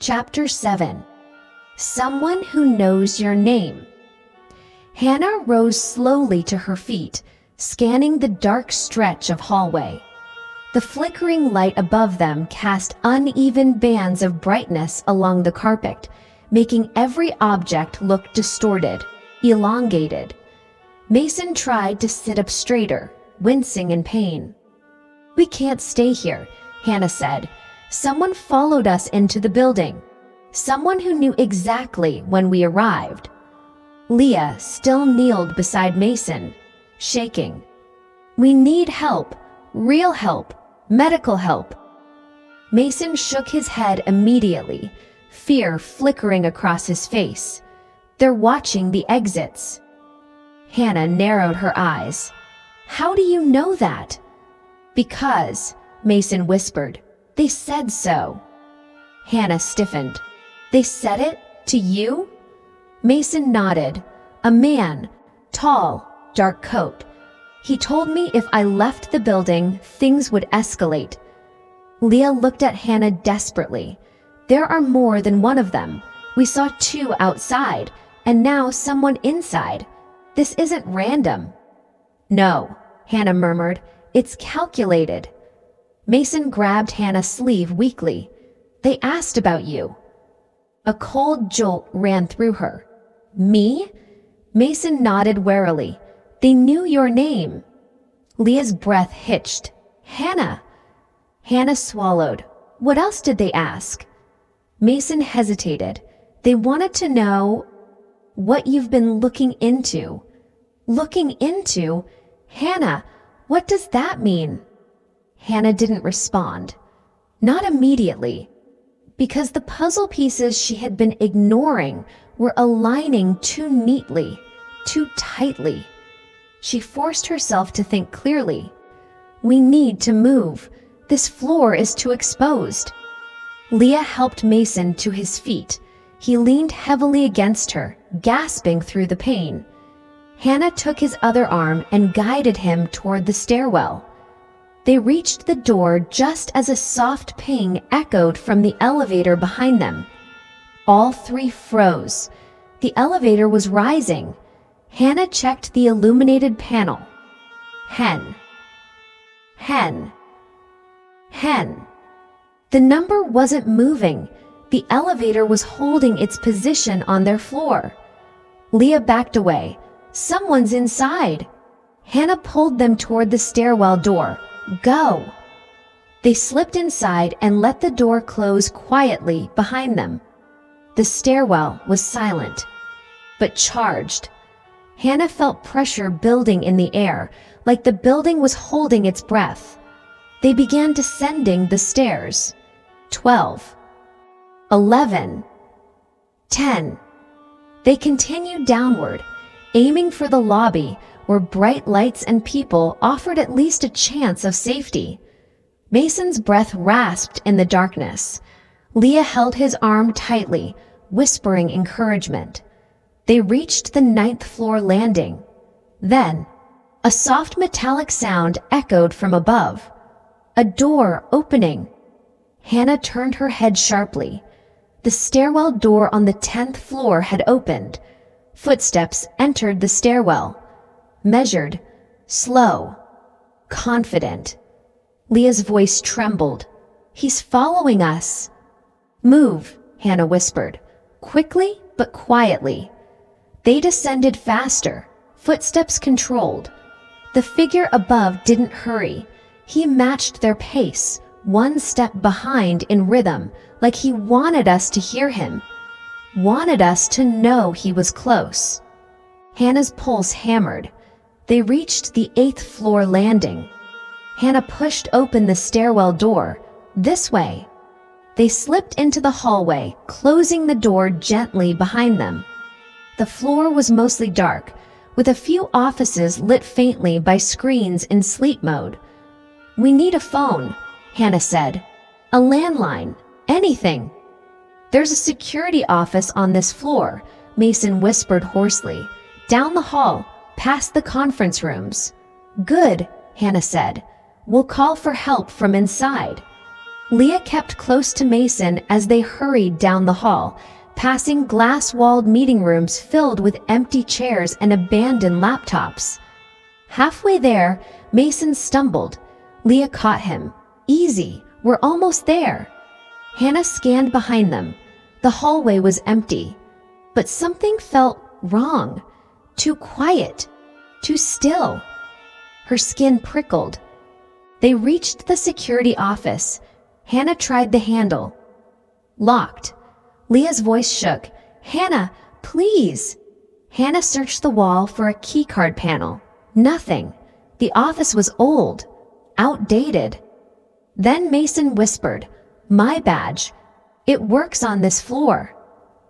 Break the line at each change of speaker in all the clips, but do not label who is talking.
Chapter 7. Someone Who Knows Your Name. Hanna rose slowly to her feet, scanning the dark stretch of hallway. The flickering light above them cast uneven bands of brightness along the carpet, making every object look distorted, elongated. Mason tried to sit up straighter, wincing in pain. "We can't stay here," Hanna said. "Someone followed us into the building. Someone who knew exactly when we arrived." Leah still kneeled beside Mason, shaking. "We need help, real help, medical help." Mason shook his head immediately, fear flickering across his face. "They're watching the exits." Hanna narrowed her eyes. "How do you know that?" "Because," Mason whispered, "they said so." Hanna stiffened. "They said it to you?" Mason nodded. "A man, tall, dark coat. He told me if I left the building, things would escalate." Leah looked at Hanna desperately. "There are more than one of them. We saw 2 outside, and now someone inside. This isn't random." "No," Hanna murmured. "It's calculated." Mason grabbed Hanna's sleeve weakly. "They asked about you." A cold jolt ran through her. "Me?" Mason nodded warily. "They knew your name." Leah's breath hitched. "Hanna!" Hanna swallowed. "What else did they ask?" Mason hesitated. "They wanted to know what you've been looking into." "Looking into? Hanna, what does that mean?" Hanna didn't respond. Not immediately. Because the puzzle pieces she had been ignoring were aligning too neatly, too tightly. She forced herself to think clearly. "We need to move. This floor is too exposed." Leah helped Mason to his feet. He leaned heavily against her, gasping through the pain. Hanna took his other arm and guided him toward the stairwell. They reached the door just as a soft ping echoed from the elevator behind them. All 3 froze. The elevator was rising. Hanna checked the illuminated panel. Hen. Hen. Hen. The number wasn't moving. The elevator was holding its position on their floor. Leah backed away. "Someone's inside." Hanna pulled them toward the stairwell door. "Go." They slipped inside and let the door close quietly behind them. The stairwell was silent, but charged. Hanna felt pressure building in the air, like the building was holding its breath. They began descending the stairs. 12. 11. 10. They continued downward, aiming for the lobby, where bright lights and people offered at least a chance of safety. Mason's breath rasped in the darkness. Leah held his arm tightly, whispering encouragement. They reached the 9th floor landing. Then, a soft metallic sound echoed from above. A door opening. Hanna turned her head sharply. The stairwell door on the 10th floor had opened. Footsteps entered the stairwell. Measured, slow, confident. Leah's voice trembled. "He's following us." "Move," Hanna whispered, quickly but quietly. They descended faster, footsteps controlled. The figure above didn't hurry. He matched their pace, 1 step behind in rhythm, like he wanted us to hear him, wanted us to know he was close. Hanna's pulse hammered. They reached the 8th floor landing. Hanna pushed open the stairwell door. "This way." They slipped into the hallway, closing the door gently behind them. The floor was mostly dark, with a few offices lit faintly by screens in sleep mode. "We need a phone," Hanna said. "A landline, anything." "There's a security office on this floor," Mason whispered hoarsely. "Down the hall, past the conference rooms." "Good," Hanna said. "We'll call for help from inside." Leah kept close to Mason as they hurried down the hall, passing glass-walled meeting rooms filled with empty chairs and abandoned laptops. Halfway there, Mason stumbled. Leah caught him. "Easy, we're almost there." Hanna scanned behind them. The hallway was empty. But something felt wrong. Too quiet. Too still. Her skin prickled. They reached the security office. Hanna tried the handle. Locked. Leah's voice shook. "Hanna, please!" Hanna searched the wall for a keycard panel. Nothing. The office was old. Outdated. Then Mason whispered, "My badge. It works on this floor."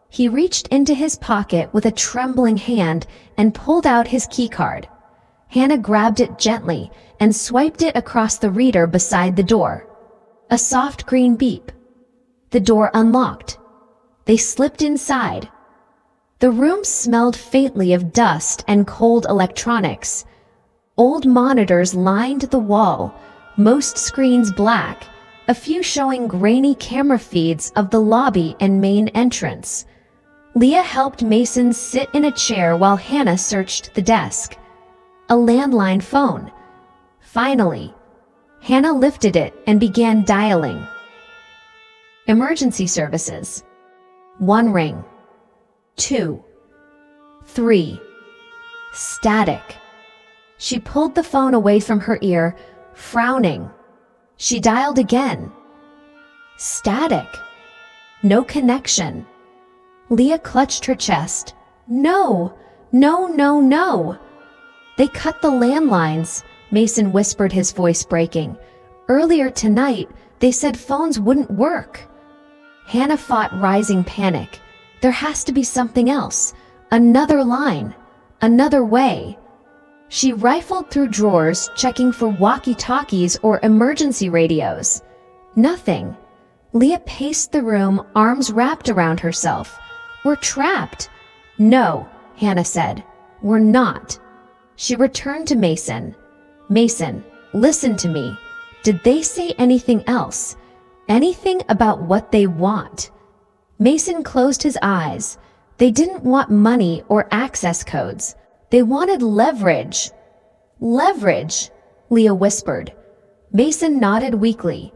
He reached into his pocket with a trembling hand and pulled out his keycard. Hanna grabbed it gently and swiped it across the reader beside the door. A soft green beep. The door unlocked. They slipped inside. The room smelled faintly of dust and cold electronics. Old monitors lined the wall, most screens black, a few showing grainy camera feeds of the lobby and main entrance. Leah helped Mason sit in a chair while Hanna searched the desk. A landline phone. Finally, Hanna lifted it and began dialing. Emergency services. 1 ring. 2. 3. Static. She pulled the phone away from her ear, frowning. She dialed again. Static. No connection. Leah clutched her chest. "No, no, no, no." "They cut the landlines," Mason whispered, his voice breaking. "Earlier tonight, they said phones wouldn't work." Hanna fought rising panic. There has to be something else. Another line. Another way. She rifled through drawers, checking for walkie-talkies or emergency radios. Nothing. Leah paced the room, arms wrapped around herself. "We're trapped." "No," Hanna said. "We're not." She returned to Mason. "Mason, listen to me. Did they say anything else? Anything about what they want?" Mason closed his eyes. They didn't want money or access codes. They wanted leverage. "Leverage," Leah whispered. Mason nodded weakly.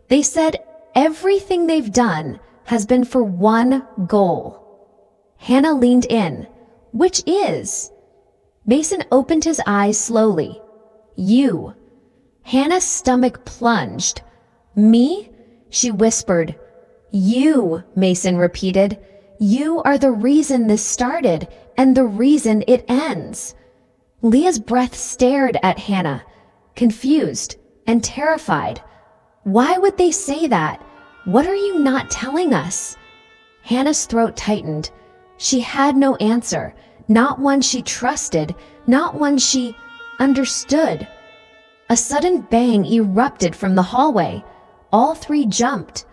"They said everything they've done has been for one goal." Hanna leaned in. "Which is?" Mason opened his eyes slowly. "You." Hanna's stomach plunged. "Me?" she whispered. "You," Mason repeated. "You are the reason this started and the reason it ends." Leah's breath stared at Hanna, confused and terrified. "Why would they say that? What are you not telling us?" Hanna's throat tightened. She had no answer, not one she trusted, not one she understood. A sudden bang erupted from the hallway. All three jumped.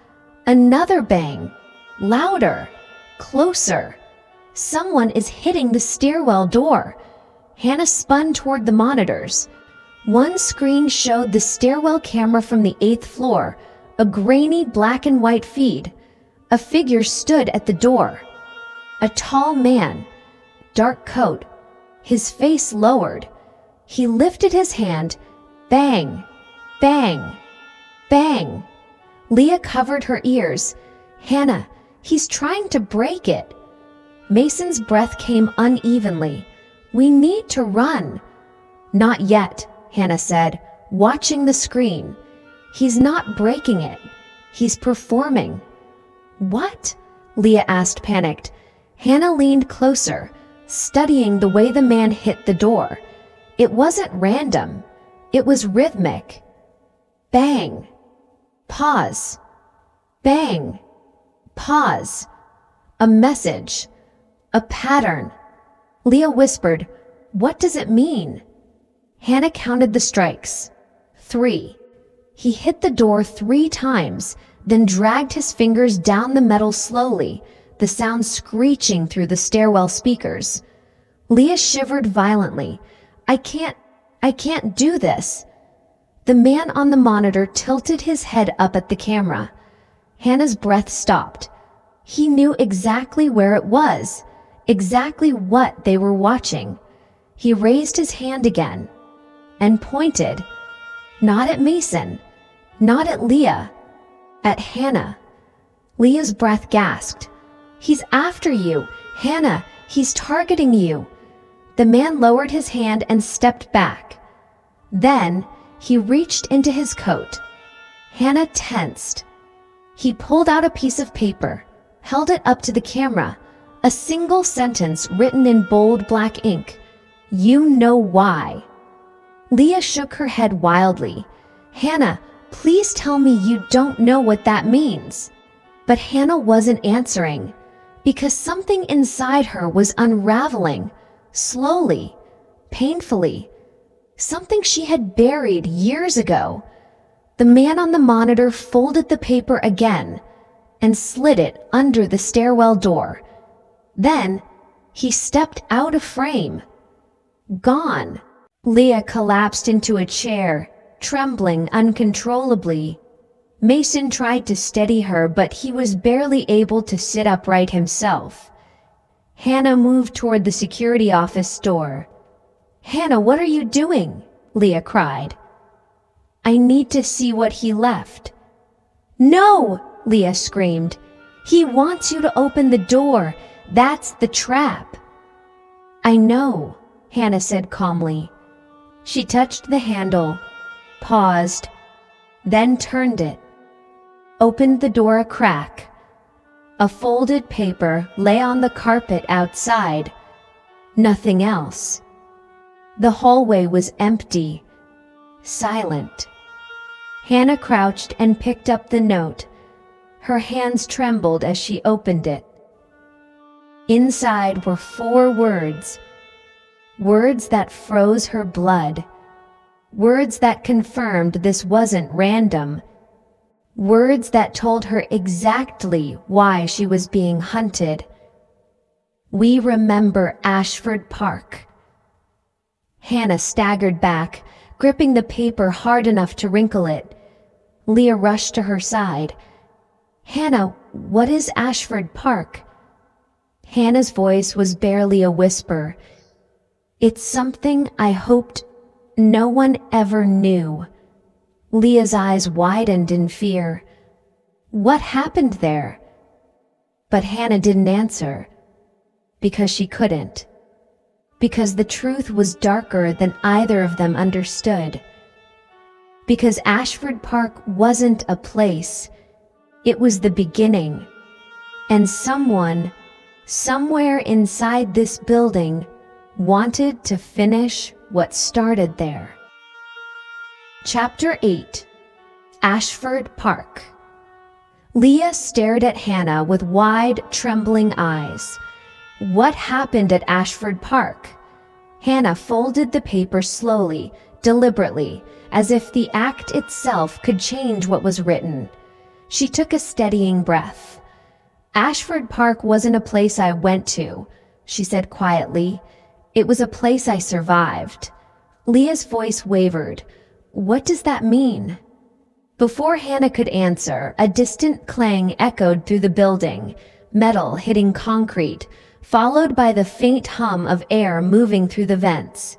Another bang. Louder. Closer. Someone is hitting the stairwell door. Hanna spun toward the monitors. One screen showed the stairwell camera from the 8th floor, a grainy black and white feed. A figure stood at the door. A tall man, dark coat, his face lowered. He lifted his hand. Bang, bang, bang. Leah covered her ears. "Hanna, he's trying to break it." Mason's breath came unevenly. "We need to run." "Not yet," Hanna said, watching the screen. "He's not breaking it. He's performing." "What?" Leah asked, panicked. Hanna leaned closer, studying the way the man hit the door. It wasn't random. It was rhythmic. Bang. Pause. Bang. Pause. A message. A pattern. Leah whispered, "What does it mean?" Hanna counted the strikes. 3. He hit the door 3 times, then dragged his fingers down the metal slowly, the sound screeching through the stairwell speakers. Leah shivered violently. I can't do this." The man on the monitor tilted his head up at the camera. Hanna's breath stopped. He knew exactly where it was, exactly what they were watching. He raised his hand again and pointed, not at Mason, not at Leah, at Hanna. Leah's breath gasped. "He's after you! Hanna, he's targeting you!" The man lowered his hand and stepped back. Then he reached into his coat. Hanna tensed. He pulled out a piece of paper, held it up to the camera. A single sentence written in bold black ink. "You know why." Leah shook her head wildly. "Hanna, please tell me you don't know what that means." But Hanna wasn't answering, because something inside her was unraveling, slowly, painfully. Something she had buried years ago. The man on the monitor folded the paper again and slid it under the stairwell door. Then he stepped out of frame. Gone. Leah collapsed into a chair, trembling uncontrollably. Mason tried to steady her, but he was barely able to sit upright himself. Hanna moved toward the security office door. "Hanna, what are you doing?" Leah cried. "I need to see what he left." "No!" Leah screamed. "He wants you to open the door. That's the trap." "I know," Hanna said calmly. She touched the handle, paused, then turned it, opened the door a crack. A folded paper lay on the carpet outside. Nothing else. The hallway was empty, silent. Hanna crouched and picked up the note. Her hands trembled as she opened it. Inside were 4 words. Words that froze her blood. Words that confirmed this wasn't random. Words that told her exactly why she was being hunted. "We remember Ashford Park." Hanna staggered back, gripping the paper hard enough to wrinkle it. Leah rushed to her side. "Hanna, what is Ashford Park?" Hanna's voice was barely a whisper. "It's something I hoped no one ever knew." Leah's eyes widened in fear. What happened there? But Hanna didn't answer. Because she couldn't. Because the truth was darker than either of them understood. Because Ashford Park wasn't a place. It was the beginning. And someone, somewhere inside this building, wanted to finish what started there. Chapter 8. Ashford Park. Leah stared at Hanna with wide, trembling eyes. What happened at Ashford Park? Hanna folded the paper slowly, deliberately, as if the act itself could change what was written. She took a steadying breath. "Ashford Park wasn't a place I went to," she said quietly. "It was a place I survived." Leah's voice wavered. "What does that mean?" Before Hanna could answer, a distant clang echoed through the building, metal hitting concrete, followed by the faint hum of air moving through the vents.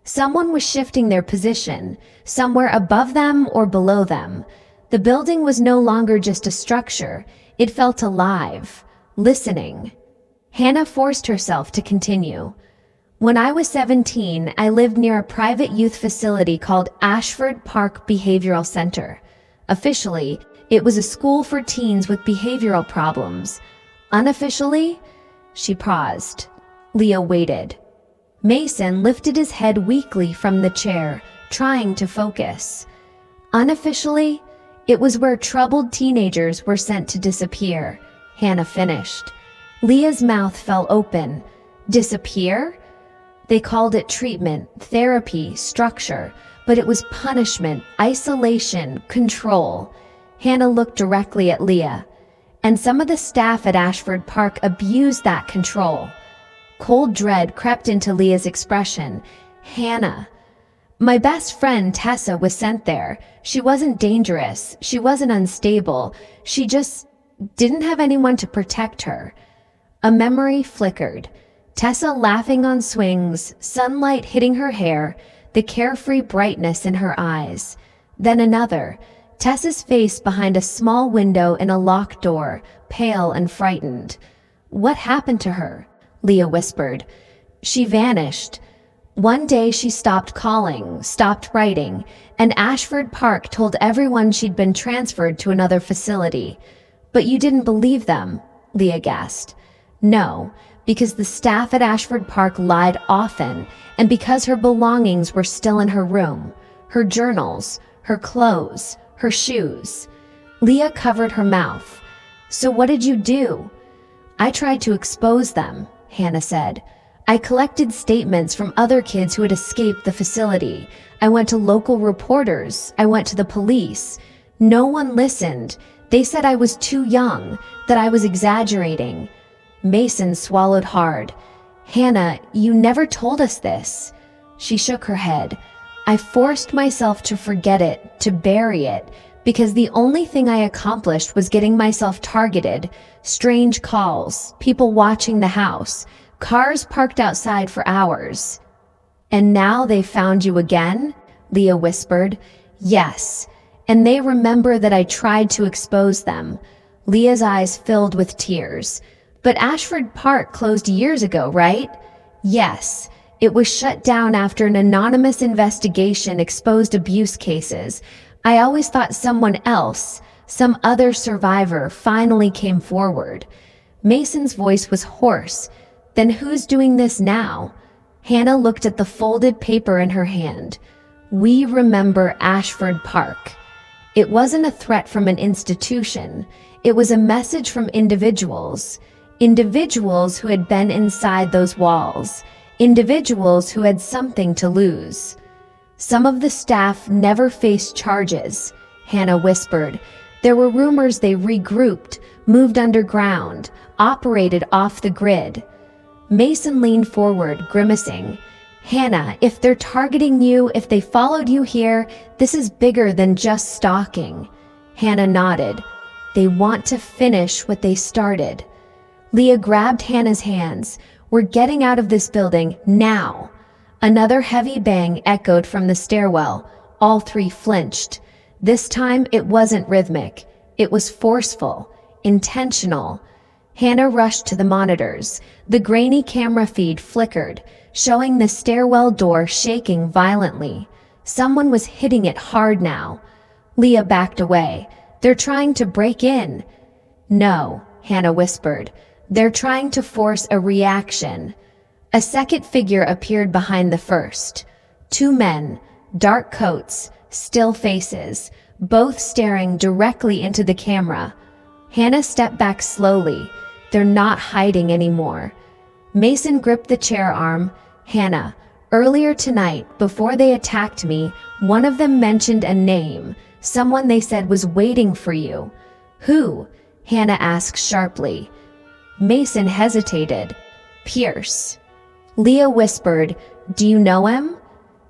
Someone was shifting their position, somewhere above them or below them. The building was no longer just a structure. It felt alive, listening. Hanna forced herself to continue. "When I was 17, I lived near a private youth facility called Ashford Park Behavioral Center. Officially, it was a school for teens with behavioral problems. Unofficially," she paused. Leah waited. Mason lifted his head weakly from the chair, trying to focus. "Unofficially, it was where troubled teenagers were sent to disappear," Hanna finished. Leah's mouth fell open. "Disappear?" They called it treatment, therapy, structure, but it was punishment, isolation, control. Hanna looked directly at Leah. And some of the staff at Ashford Park abused that control. Cold dread crept into Leah's expression. "Hanna." My best friend Tessa was sent there. She wasn't dangerous. She wasn't unstable. She just didn't have anyone to protect her. A memory flickered. Tessa laughing on swings, sunlight hitting her hair, the carefree brightness in her eyes. Then another. Tessa's face behind a small window in a locked door, pale and frightened. "What happened to her?" Leah whispered. "She vanished. One day she stopped calling, stopped writing, and Ashford Park told everyone she'd been transferred to another facility. But you didn't believe them," Leah gasped. "No, because the staff at Ashford Park lied often, and because her belongings were still in her room. Her journals, her clothes, her shoes." Leah covered her mouth. "So what did you do?" "I tried to expose them," Hanna said. "I collected statements from other kids who had escaped the facility. I went to local reporters. I went to the police. No one listened. They said I was too young, that I was exaggerating." Mason swallowed hard. "Hanna, you never told us this." She shook her head. "I forced myself to forget it, to bury it, because the only thing I accomplished was getting myself targeted. Strange calls, people watching the house, cars parked outside for hours." "And now they found you again?" Leah whispered. "Yes, and they remember that I tried to expose them." Leah's eyes filled with tears. "But Ashford Park closed years ago, right?" "Yes. It was shut down after an anonymous investigation exposed abuse cases. I always thought someone else, some other survivor, finally came forward." Mason's voice was hoarse. "Then who's doing this now?" Hanna looked at the folded paper in her hand. "We remember Ashford Park." It wasn't a threat from an institution. It was a message from individuals. Individuals who had been inside those walls. Individuals who had something to lose. "Some of the staff never faced charges," Hanna whispered. "There were rumors they regrouped, moved underground, operated off the grid." Mason leaned forward, grimacing. "Hanna, if they're targeting you, if they followed you here, this is bigger than just stalking." Hanna nodded. "They want to finish what they started." Leah grabbed Hanna's hands. "We're getting out of this building, now." Another heavy bang echoed from the stairwell. All three flinched. This time it wasn't rhythmic. It was forceful, intentional. Hanna rushed to the monitors. The grainy camera feed flickered, showing the stairwell door shaking violently. Someone was hitting it hard now. Leah backed away. "They're trying to break in." "No," Hanna whispered. "They're trying to force a reaction." A second figure appeared behind the first. Two men, dark coats, still faces, both staring directly into the camera. Hanna stepped back slowly. "They're not hiding anymore." Mason gripped the chair arm. "Hanna, earlier tonight, before they attacked me, one of them mentioned a name, someone they said was waiting for you." "Who?" Hanna asked sharply. Mason hesitated. "Pierce." Leah whispered, "Do you know him?"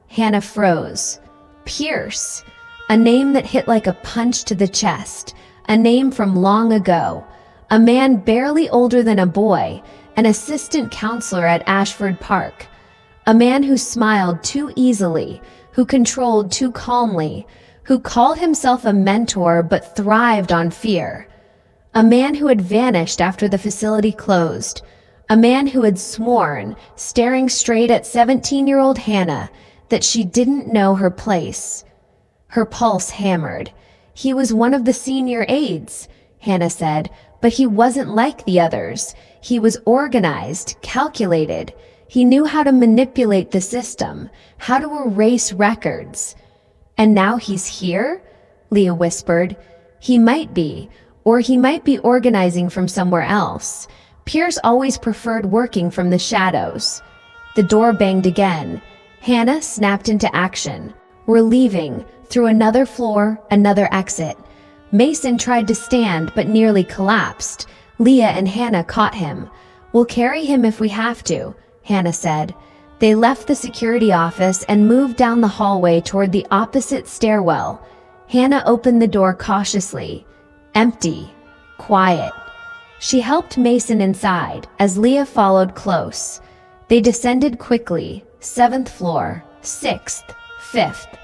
Hanna froze. Pierce. A name that hit like a punch to the chest. A name from long ago. A man barely older than a boy, an assistant counselor at Ashford Park. A man who smiled too easily, who controlled too calmly, who called himself a mentor but thrived on fear. A man who had vanished after the facility closed. A man who had sworn, staring straight at 17-year-old Hanna, that she didn't know her place. Her pulse hammered. "He was one of the senior aides," Hanna said, "but he wasn't like the others. He was organized, calculated. He knew how to manipulate the system, how to erase records." "And now he's here?" Leah whispered. "He might be, or he might be organizing from somewhere else. Pierce always preferred working from the shadows." The door banged again. Hanna snapped into action. "We're leaving, through another floor, another exit." Mason tried to stand but nearly collapsed. Leah and Hanna caught him. "We'll carry him if we have to," Hanna said. They left the security office and moved down the hallway toward the opposite stairwell. Hanna opened the door cautiously. Empty. Quiet. She helped Mason inside, as Leah followed close. They descended quickly. 7th floor, 6th, 5th.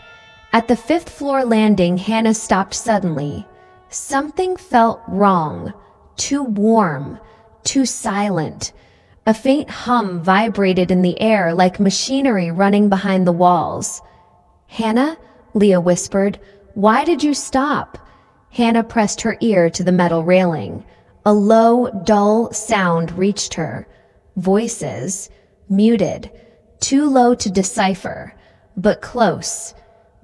At the 5th floor landing, Hanna stopped suddenly. Something felt wrong. Too warm. Too silent. A faint hum vibrated in the air like machinery running behind the walls. "Hanna?" Leah whispered. "Why did you stop?" Hanna pressed her ear to the metal railing. A low, dull sound reached her. Voices. Muted. Too low to decipher, but close.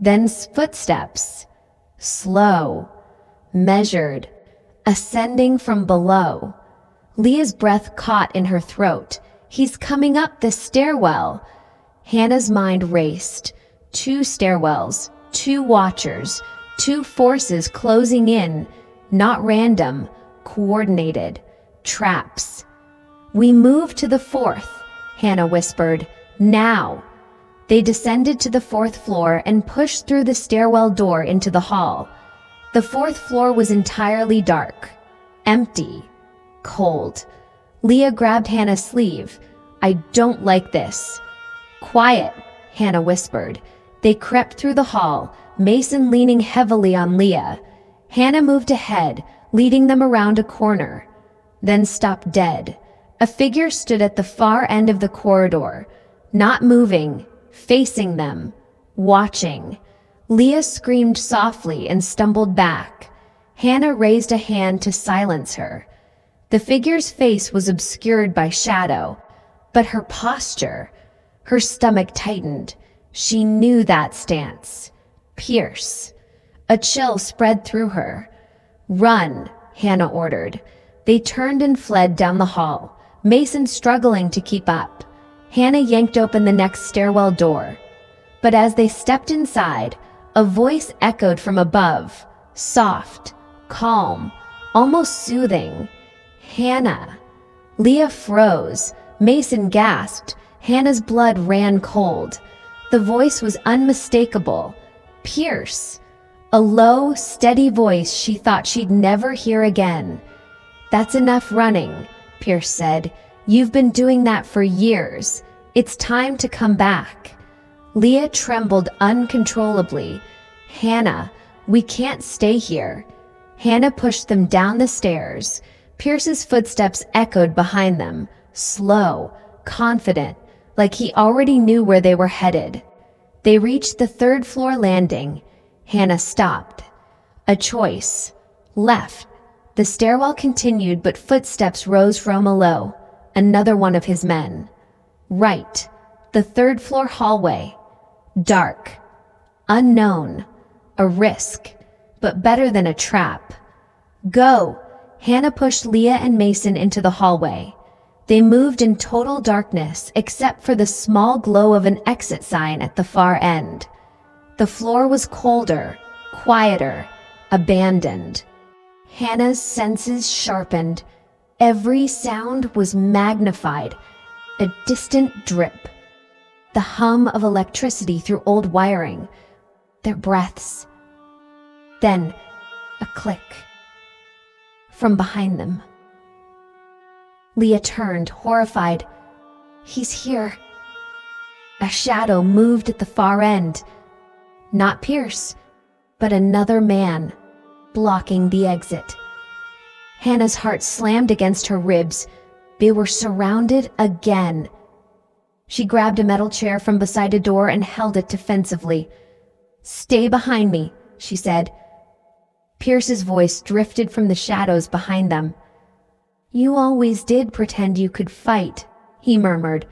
Then footsteps. Slow. Measured. Ascending from below. Leah's breath caught in her throat. "He's coming up this stairwell." Hanna's mind raced. 2 stairwells, 2 watchers, 2 forces closing in. Not random, coordinated. Traps. "We move to the 4th, Hanna whispered. "Now." They descended to the 4th floor and pushed through the stairwell door into the hall. The 4th floor was entirely dark. Empty. Cold. Leah grabbed Hanna's sleeve. "I don't like this." "Quiet," Hanna whispered. They crept through the hall, Mason leaning heavily on Leah. Hanna moved ahead, leading them around a corner. Then stopped dead. A figure stood at the far end of the corridor, not moving, facing them, watching. Leah screamed softly and stumbled back. Hanna raised a hand to silence her. The figure's face was obscured by shadow, but her posture, her stomach tightened. She knew that stance. Pierce. A chill spread through her. "Run," Hanna ordered. They turned and fled down the hall, Mason struggling to keep up. Hanna yanked open the next stairwell door. But as they stepped inside, a voice echoed from above, soft, calm, almost soothing. "Hanna." Leah froze. Mason gasped. Hanna's blood ran cold. The voice was unmistakable. Pierce. A low, steady voice she thought she'd never hear again. "That's enough running," Pierce said. "You've been doing that for years. It's time to come back." Leah trembled uncontrollably. "Hanna, we can't stay here." Hanna pushed them down the stairs. Pierce's footsteps echoed behind them, slow, confident, like he already knew where they were headed. They reached the 3rd floor landing. Hanna stopped. A choice. Left. The stairwell continued, but footsteps rose from below. Another one of his men. Right. The 3rd floor hallway. Dark. Unknown. A risk. But better than a trap. "Go." Hanna pushed Leah and Mason into the hallway. They moved in total darkness, except for the small glow of an exit sign at the far end. The floor was colder, quieter, abandoned. Hanna's senses sharpened. Every sound was magnified. A distant drip. The hum of electricity through old wiring. Their breaths. Then, a click. From behind them. Leah turned, horrified. "He's here." A shadow moved at the far end. Not Pierce, but another man, blocking the exit. Hanna's heart slammed against her ribs. They were surrounded again. She grabbed a metal chair from beside a door and held it defensively. "Stay behind me," she said. Pierce's voice drifted from the shadows behind them. "You always did pretend you could fight," he murmured.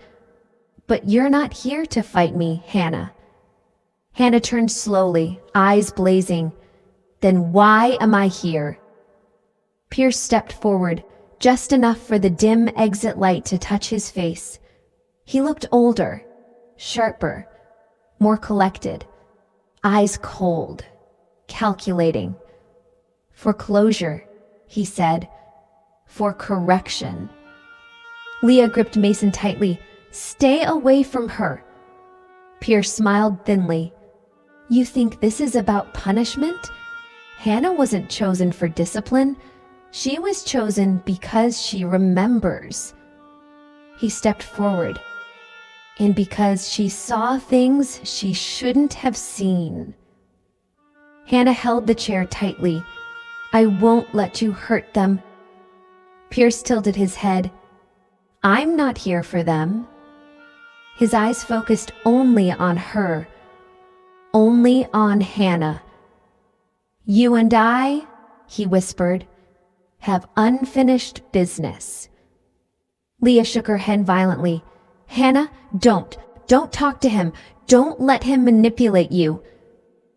"But you're not here to fight me, Hanna." Hanna turned slowly, eyes blazing. "Then why am I here?" Pierce stepped forward, just enough for the dim exit light to touch his face. He looked older, sharper, more collected, eyes cold, calculating. "For closure," he said. "For correction." Leah gripped Mason tightly. Stay away from her. Pierce smiled thinly. You think this is about punishment? Hanna wasn't chosen for discipline. She was chosen because she remembers. He stepped forward. And because she saw things she shouldn't have seen. Hanna held the chair tightly. I won't let you hurt them. Pierce tilted his head. I'm not here for them. His eyes focused only on her. Only on Hanna. You and I, he whispered, have unfinished business. Leah shook her head violently. Hanna, don't talk to him. Don't let him manipulate you.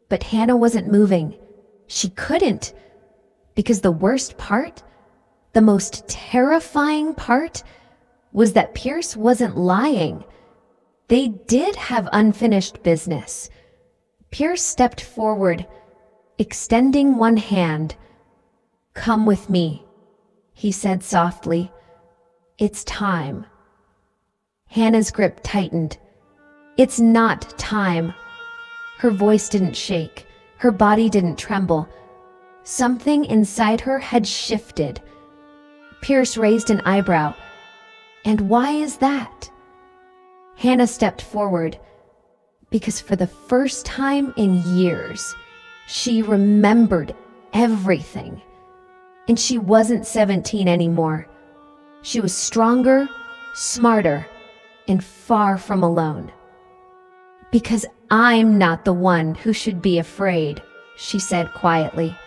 But Hanna wasn't moving. She couldn't. Because the worst part, the most terrifying part, was that Pierce wasn't lying. They did have unfinished business. Pierce stepped forward, extending one hand. Come with me, he said softly. It's time. Hanna's grip tightened. It's not time. Her voice didn't shake. Her body didn't tremble. Something inside her had shifted. Pierce raised an eyebrow. And why is that? Hanna stepped forward. Because for the first time in years, she remembered everything. And she wasn't 17 anymore. She was stronger, smarter, and far from alone. Because I'm not the one who should be afraid, she said quietly.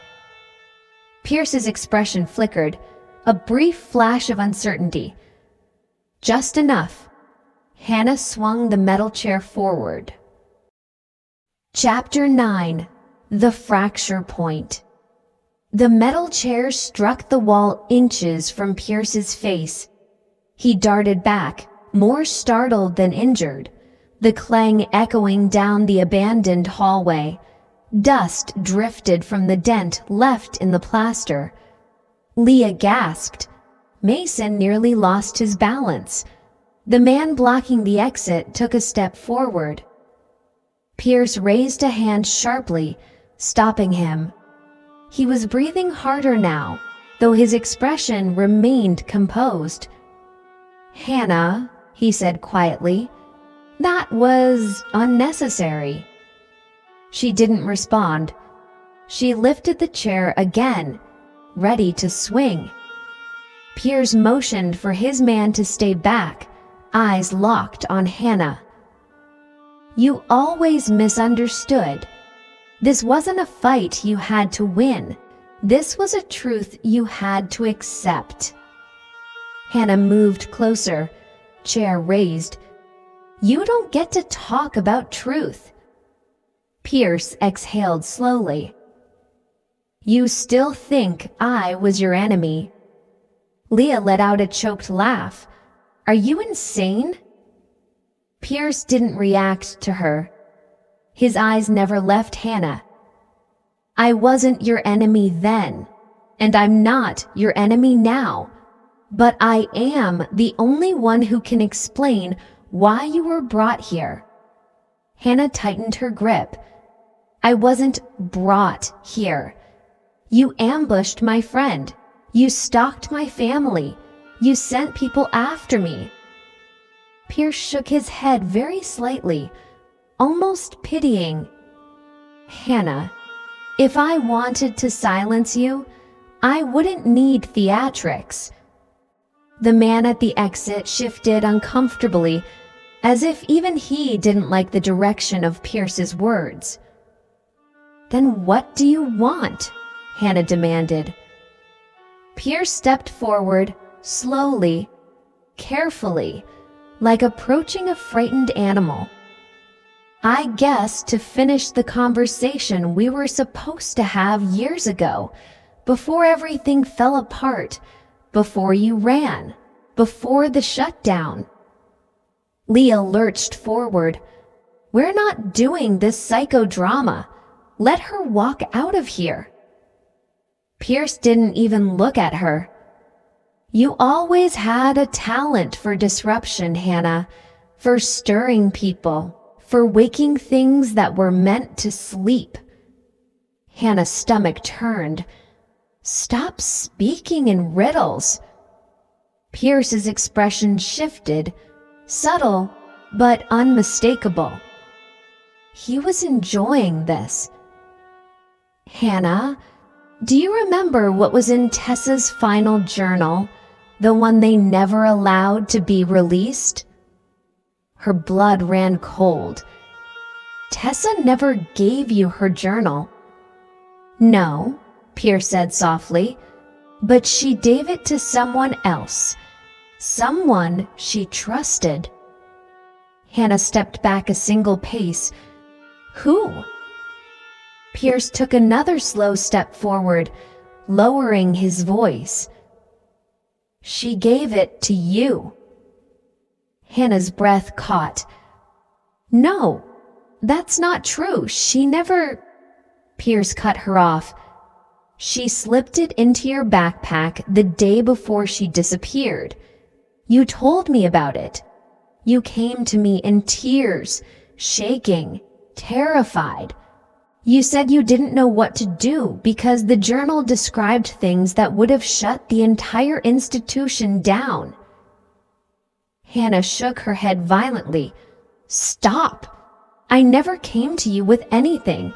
Pierce's expression flickered, a brief flash of uncertainty. Just enough. Hanna swung the metal chair forward. Chapter 9. The Fracture Point. The metal chair struck the wall inches from Pierce's face. He darted back, more startled than injured, the clang echoing down the abandoned hallway. Dust drifted from the dent left in the plaster. Leah gasped. Mason nearly lost his balance. The man blocking the exit took a step forward. Pierce raised a hand sharply, stopping him. He was breathing harder now, though his expression remained composed. Hanna, he said quietly, that was unnecessary. She didn't respond. She lifted the chair again, ready to swing. Pierce motioned for his man to stay back, eyes locked on Hanna. You always misunderstood. This wasn't a fight you had to win. This was a truth you had to accept. Hanna moved closer, chair raised. You don't get to talk about truth. Pierce exhaled slowly. You still think I was your enemy. Leah let out a choked laugh. Are you insane? Pierce didn't react to her. His eyes never left Hanna. I wasn't your enemy then, and I'm not your enemy now, but I am the only one who can explain why you were brought here. Hanna tightened her grip. I wasn't brought here. You ambushed my friend. You stalked my family. You sent people after me. Pierce shook his head very slightly, almost pitying. Hanna, if I wanted to silence you, I wouldn't need theatrics. The man at the exit shifted uncomfortably, as if even he didn't like the direction of Pierce's words. Then what do you want? Hanna demanded. Pierce stepped forward, slowly, carefully, like approaching a frightened animal. I guess to finish the conversation we were supposed to have years ago, before everything fell apart, before you ran, before the shutdown. Leah lurched forward. We're not doing this psychodrama. Let her walk out of here. Pierce didn't even look at her. You always had a talent for disruption, Hanna. for stirring people, for waking things that were meant to sleep. Hanna's stomach turned. Stop speaking in riddles. Pierce's expression shifted, subtle but unmistakable. He was enjoying this. Hanna, do you remember what was in Tessa's final journal, the one they never allowed to be released? Her blood ran cold. Tessa never gave you her journal. No, Pierce said softly, but she gave it to someone else, someone she trusted. Hanna stepped back a single pace. Who? Pierce took another slow step forward, lowering his voice. She gave it to you. Hanna's breath caught. No, that's not true. She never... Pierce cut her off. She slipped it into your backpack the day before she disappeared. You told me about it. You came to me in tears, shaking, terrified. You said you didn't know what to do because the journal described things that would have shut the entire institution down. Hanna shook her head violently. Stop! I never came to you with anything.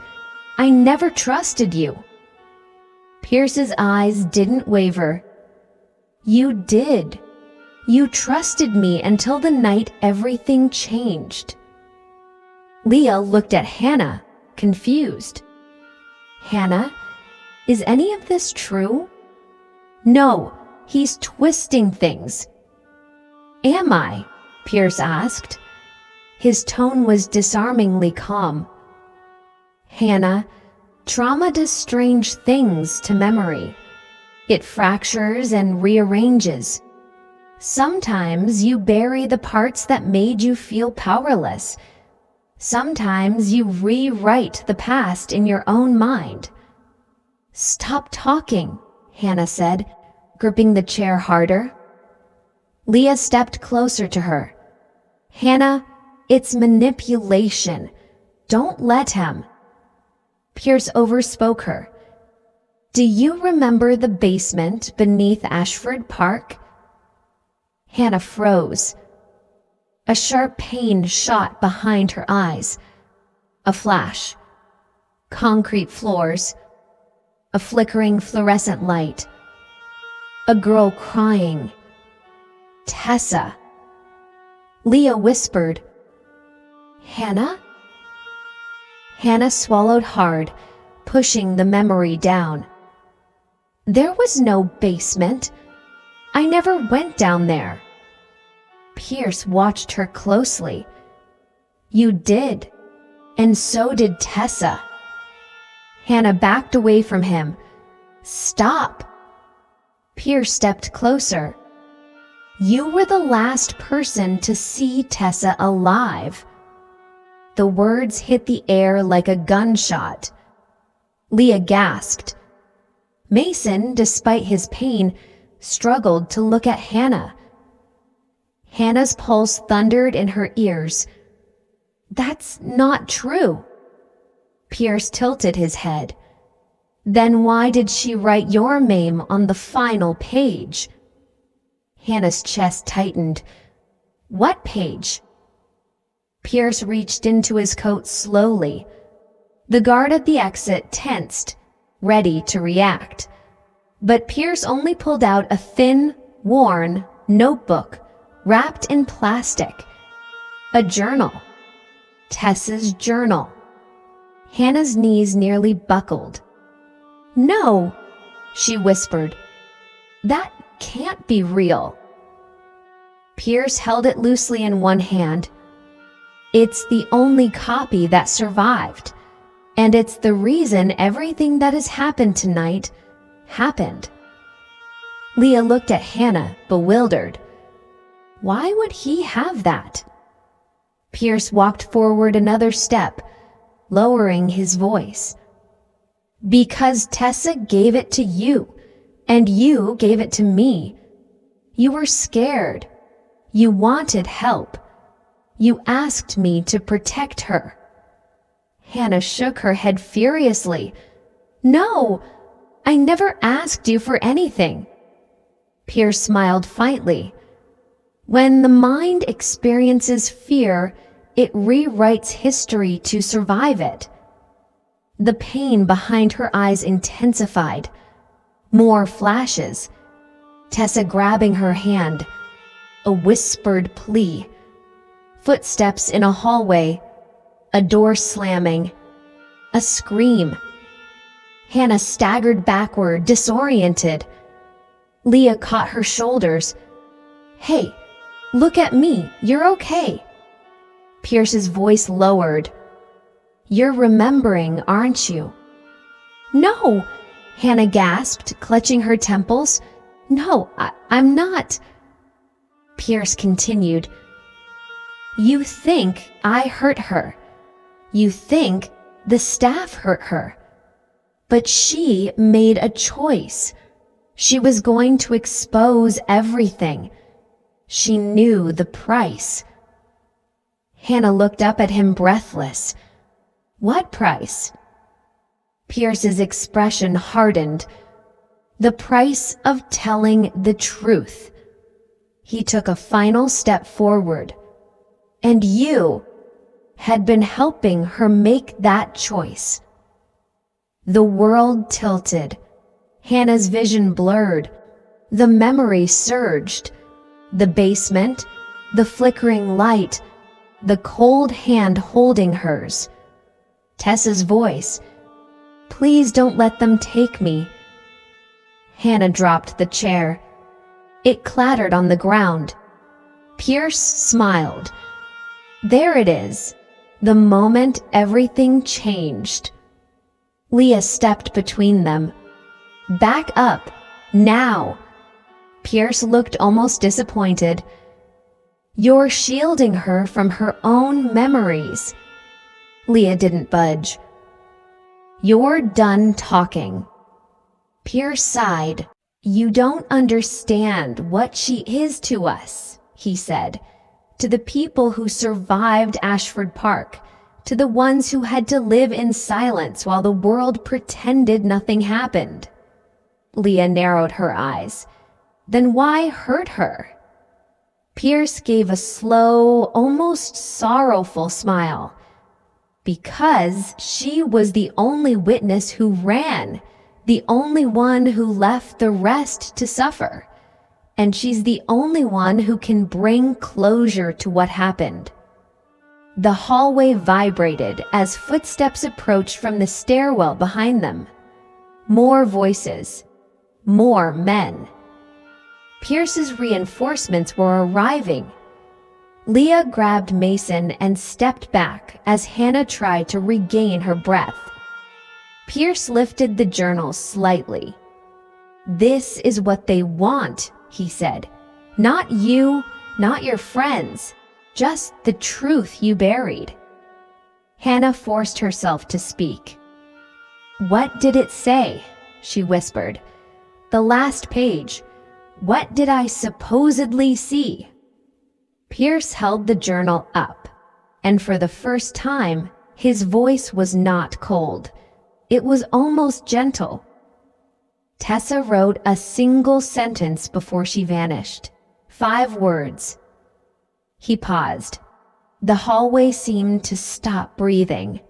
I never trusted you. Pierce's eyes didn't waver. You did. You trusted me until the night everything changed. Leah looked at Hanna, confused. Hanna, is any of this true? No, he's twisting things. Am I? Pierce asked. His tone was disarmingly calm. Hanna, trauma does strange things to memory. It fractures and rearranges. Sometimes you bury the parts that made you feel powerless. Sometimes you rewrite the past in your own mind. Stop talking, Hanna said, gripping the chair harder. Leah stepped closer to her. Hanna, it's manipulation. Don't let him. Pierce overspoke her. Do you remember the basement beneath Ashford Park? Hanna froze. A sharp pain shot behind her eyes. A flash. Concrete floors. A flickering fluorescent light. A girl crying. Tessa. Leah whispered. Hanna? Hanna swallowed hard, pushing the memory down. There was no basement. I never went down there. Pierce watched her closely. You did, and so did Tessa. Hanna backed away from him. Stop. Pierce stepped closer. You were the last person to see Tessa alive. The words hit the air like a gunshot. Leah gasped. Mason, despite his pain, struggled to look at Hanna. Hanna's pulse thundered in her ears. That's not true. Pierce tilted his head. Then why did she write your name on the final page? Hanna's chest tightened. What page? Pierce reached into his coat slowly. The guard at the exit tensed, ready to react. But Pierce only pulled out a thin, worn notebook wrapped in plastic. A journal. Tessa's journal. Hanna's knees nearly buckled. No, she whispered. That can't be real. Pierce held it loosely in one hand. It's the only copy that survived, and it's the reason everything that has happened tonight happened. Leah looked at Hanna, bewildered. Why would he have that? Pierce walked forward another step, lowering his voice. Because Tessa gave it to you, and you gave it to me. You were scared. You wanted help. You asked me to protect her." Hanna shook her head furiously. "No, I never asked you for anything." Pierce smiled faintly. "When the mind experiences fear, it rewrites history to survive it." The pain behind her eyes intensified. More flashes. Tessa grabbing her hand. A whispered plea. Footsteps in a hallway. A door slamming. A scream. Hanna staggered backward, disoriented. Leah caught her shoulders. "Hey, look at me. You're okay." Pierce's voice lowered. "You're remembering, aren't you?" "No," Hanna gasped, clutching her temples. "No, I'm not." Pierce continued. "You think I hurt her. You think the staff hurt her. But she made a choice. She was going to expose everything. She knew the price." Hanna looked up at him breathless. "What price?" Pierce's expression hardened. "The price of telling the truth." He took a final step forward. "And you had been helping her make that choice." The world tilted. Hanna's vision blurred. The memory surged. The basement, the flickering light, the cold hand holding hers. Tessa's voice. "Please don't let them take me." Hanna dropped the chair. It clattered on the ground. Pierce smiled. There it is. The moment everything changed. Leah stepped between them. "Back up, now." Pierce looked almost disappointed. "You're shielding her from her own memories." Leah didn't budge. "You're done talking." Pierce sighed. "You don't understand what she is to us," he said. "To the people who survived Ashford Park, to the ones who had to live in silence while the world pretended nothing happened." Leah narrowed her eyes. "Then why hurt her?" Pierce gave a slow, almost sorrowful smile. "Because she was the only witness who ran, the only one who left the rest to suffer. And she's the only one who can bring closure to what happened." The hallway vibrated as footsteps approached from the stairwell behind them. More voices. More men. Pierce's reinforcements were arriving. Leah grabbed Mason and stepped back as Hanna tried to regain her breath. Pierce lifted the journal slightly. "This is what they want," he said. "Not you, not your friends, just the truth you buried." Hanna forced herself to speak. "What did it say?" she whispered. "The last page. What did I supposedly see?" Pierce held the journal up, and for the first time, his voice was not cold. It was almost gentle. Tessa wrote a single sentence before she vanished. 5 words. He paused. The hallway seemed to stop breathing.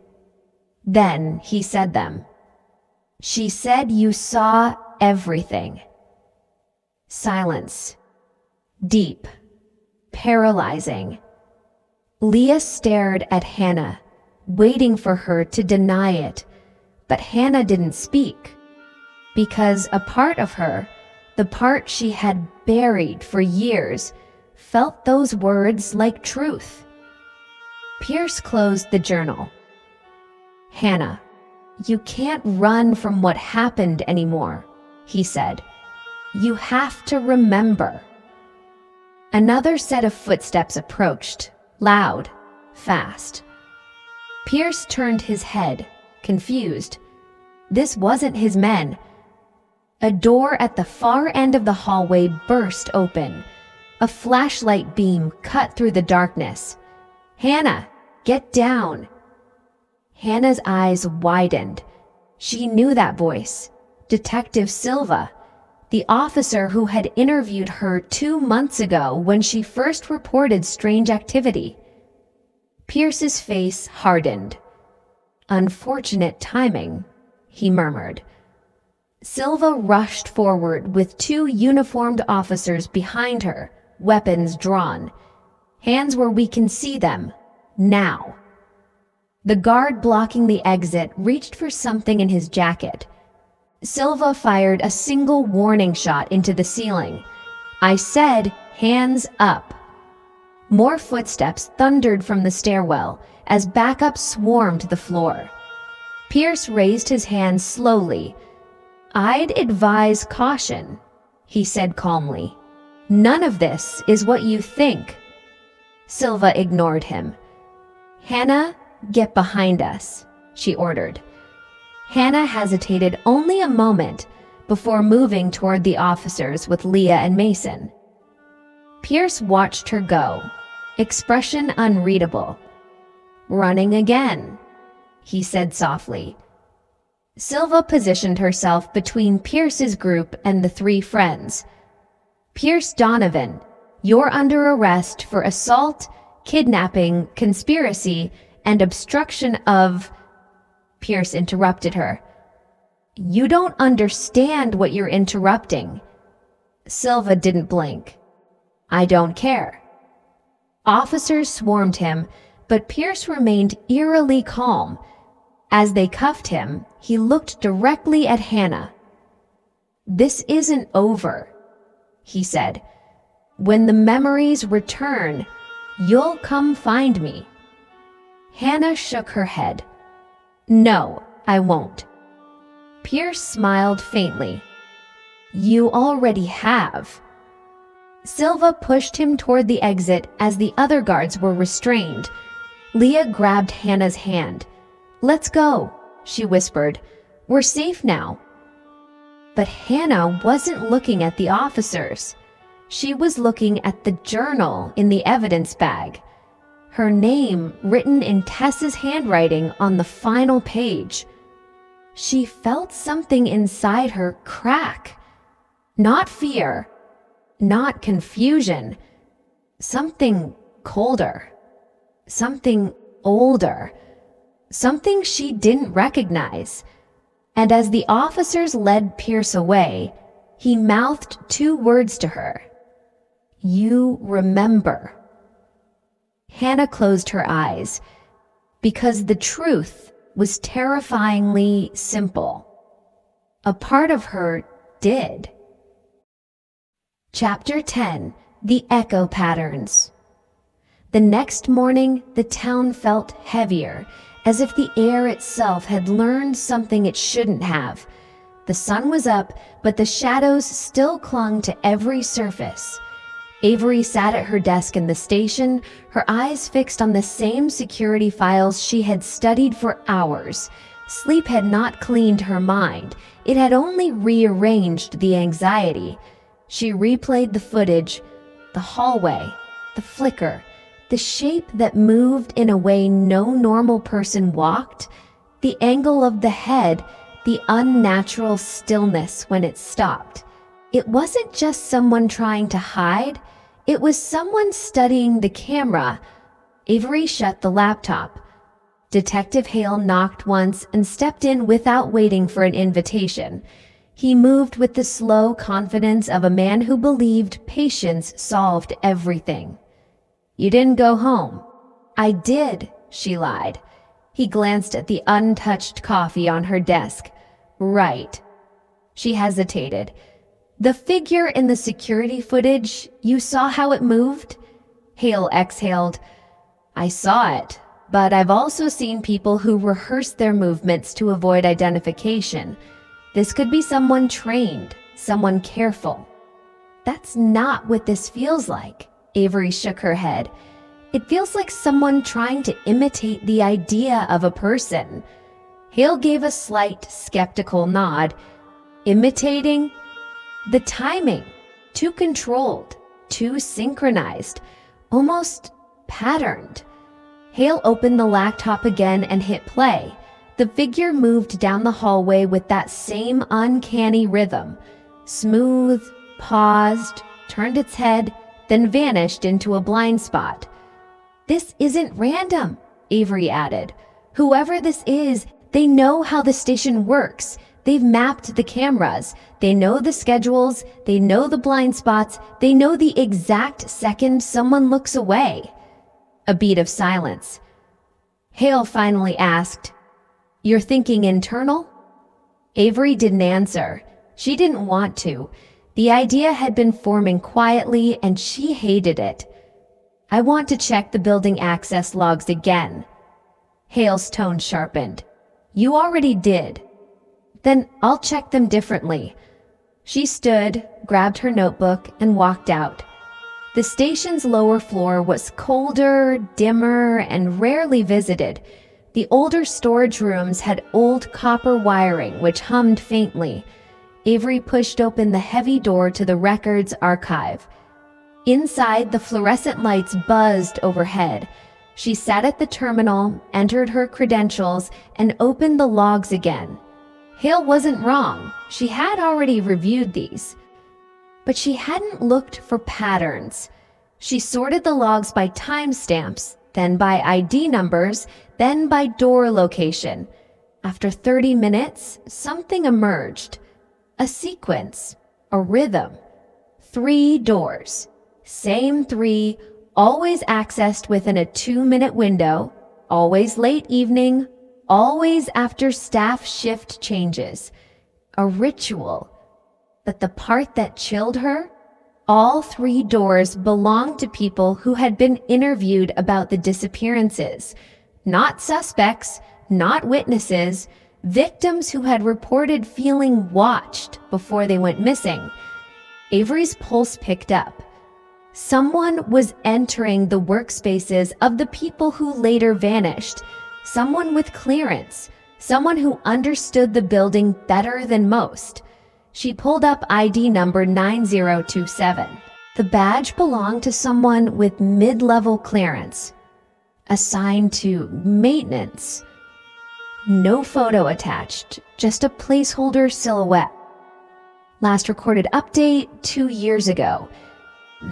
Then he said them. "She said you saw everything." Silence. Deep. Paralyzing. Leah stared at Hanna, waiting for her to deny it, but Hanna didn't speak. Because a part of her, the part she had buried for years, felt those words like truth. Pierce closed the journal. "Hanna, you can't run from what happened anymore," he said. "You have to remember." Another set of footsteps approached, loud, fast. Pierce turned his head, confused. This wasn't his men. A door at the far end of the hallway burst open. A flashlight beam cut through the darkness. "Hanna, get down!" Hannah's eyes widened. She knew that voice. Detective Silva, the officer who had interviewed her 2 months ago when she first reported strange activity. Pierce's face hardened. "Unfortunate timing," he murmured. Silva rushed forward with 2 uniformed officers behind her, weapons drawn. Hands where we can see them, now. The guard blocking the exit reached for something in his jacket. Silva fired a single warning shot into the ceiling. "I said, hands up." More footsteps thundered from the stairwell as backup swarmed the floor. Pierce raised his hand slowly. "I'd advise caution," he said calmly. "None of this is what you think." Silva ignored him. "Hanna, get behind us," she ordered. Hanna hesitated only a moment before moving toward the officers with Leah and Mason. Pierce watched her go, expression unreadable. "Running again," he said softly. Silva positioned herself between Pierce's group and the 3 friends. "Pierce Donovan, you're under arrest for assault, kidnapping, conspiracy, and obstruction of—" Pierce interrupted her. "You don't understand what you're interrupting." Silva didn't blink. "I don't care." Officers swarmed him, but Pierce remained eerily calm. As they cuffed him, he looked directly at Hanna. "This isn't over," he said. "When the memories return, you'll come find me." Hanna shook her head. "No, I won't." Pierce smiled faintly. "You already have." Silva pushed him toward the exit as the other guards were restrained. Leah grabbed Hanna's hand. "Let's go," she whispered. "We're safe now." But Hanna wasn't looking at the officers. She was looking at the journal in the evidence bag. Her name written in Tess's handwriting on the final page. She felt something inside her crack. Not fear, not confusion. Something colder. Something older. Something she didn't recognize. And as the officers led Pierce away, he mouthed 2 words to her. "You remember." Hanna closed her eyes, because the truth was terrifyingly simple. A part of her did. Chapter 10: The Echo Patterns. The next morning, the town felt heavier, as if the air itself had learned something it shouldn't have. The sun was up, but the shadows still clung to every surface. Avery sat at her desk in the station, her eyes fixed on the same security files she had studied for hours. Sleep had not cleaned her mind. It had only rearranged the anxiety. She replayed the footage, the hallway, the flicker, the shape that moved in a way no normal person walked, the angle of the head, the unnatural stillness when it stopped. It wasn't just someone trying to hide. It was someone studying the camera. Avery shut the laptop. Detective Hale knocked once and stepped in without waiting for an invitation. He moved with the slow confidence of a man who believed patience solved everything. "You didn't go home." "I did," she lied. He glanced at the untouched coffee on her desk. "Right." She hesitated. "The figure in the security footage, you saw how it moved?" Hale exhaled. "I saw it, but I've also seen people who rehearse their movements to avoid identification. This could be someone trained, someone careful." "That's not what this feels like." Avery shook her head. "It feels like someone trying to imitate the idea of a person." Hale gave a slight, skeptical nod. "Imitating?" "The timing. Too controlled, too synchronized, almost patterned." Hale opened the laptop again and hit play. The figure moved down the hallway with that same uncanny rhythm. Smooth, paused, turned its head, then vanished into a blind spot. "This isn't random," Avery added. "Whoever this is, they know how the station works. They've mapped the cameras. They know the schedules. They know the blind spots. They know the exact second someone looks away." A beat of silence. Hale finally asked, "You're thinking internal?" Avery didn't answer. She didn't want to. The idea had been forming quietly, and she hated it. "I want to check the building access logs again." Hale's tone sharpened. "You already did." "Then I'll check them differently." She stood, grabbed her notebook, and walked out. The station's lower floor was colder, dimmer, and rarely visited. The older storage rooms had old copper wiring which hummed faintly. Avery pushed open the heavy door to the records archive. Inside, the fluorescent lights buzzed overhead. She sat at the terminal, entered her credentials, and opened the logs again. Hale wasn't wrong. She had already reviewed these. But she hadn't looked for patterns. She sorted the logs by timestamps, then by ID numbers, then by door location. After 30 minutes, something emerged. A sequence, a rhythm. 3 doors. Same 3, always accessed within a 2-minute window, always late evening, always after staff shift changes. A ritual. But the part that chilled her? All 3 doors belonged to people who had been interviewed about the disappearances. Not suspects, not witnesses, victims who had reported feeling watched before they went missing. Avery's pulse picked up. Someone was entering the workspaces of the people who later vanished. Someone with clearance. Someone who understood the building better than most. She pulled up ID number 9027. The badge belonged to someone with mid-level clearance. Assigned to maintenance. No photo attached, just a placeholder silhouette. Last recorded update 2 years ago.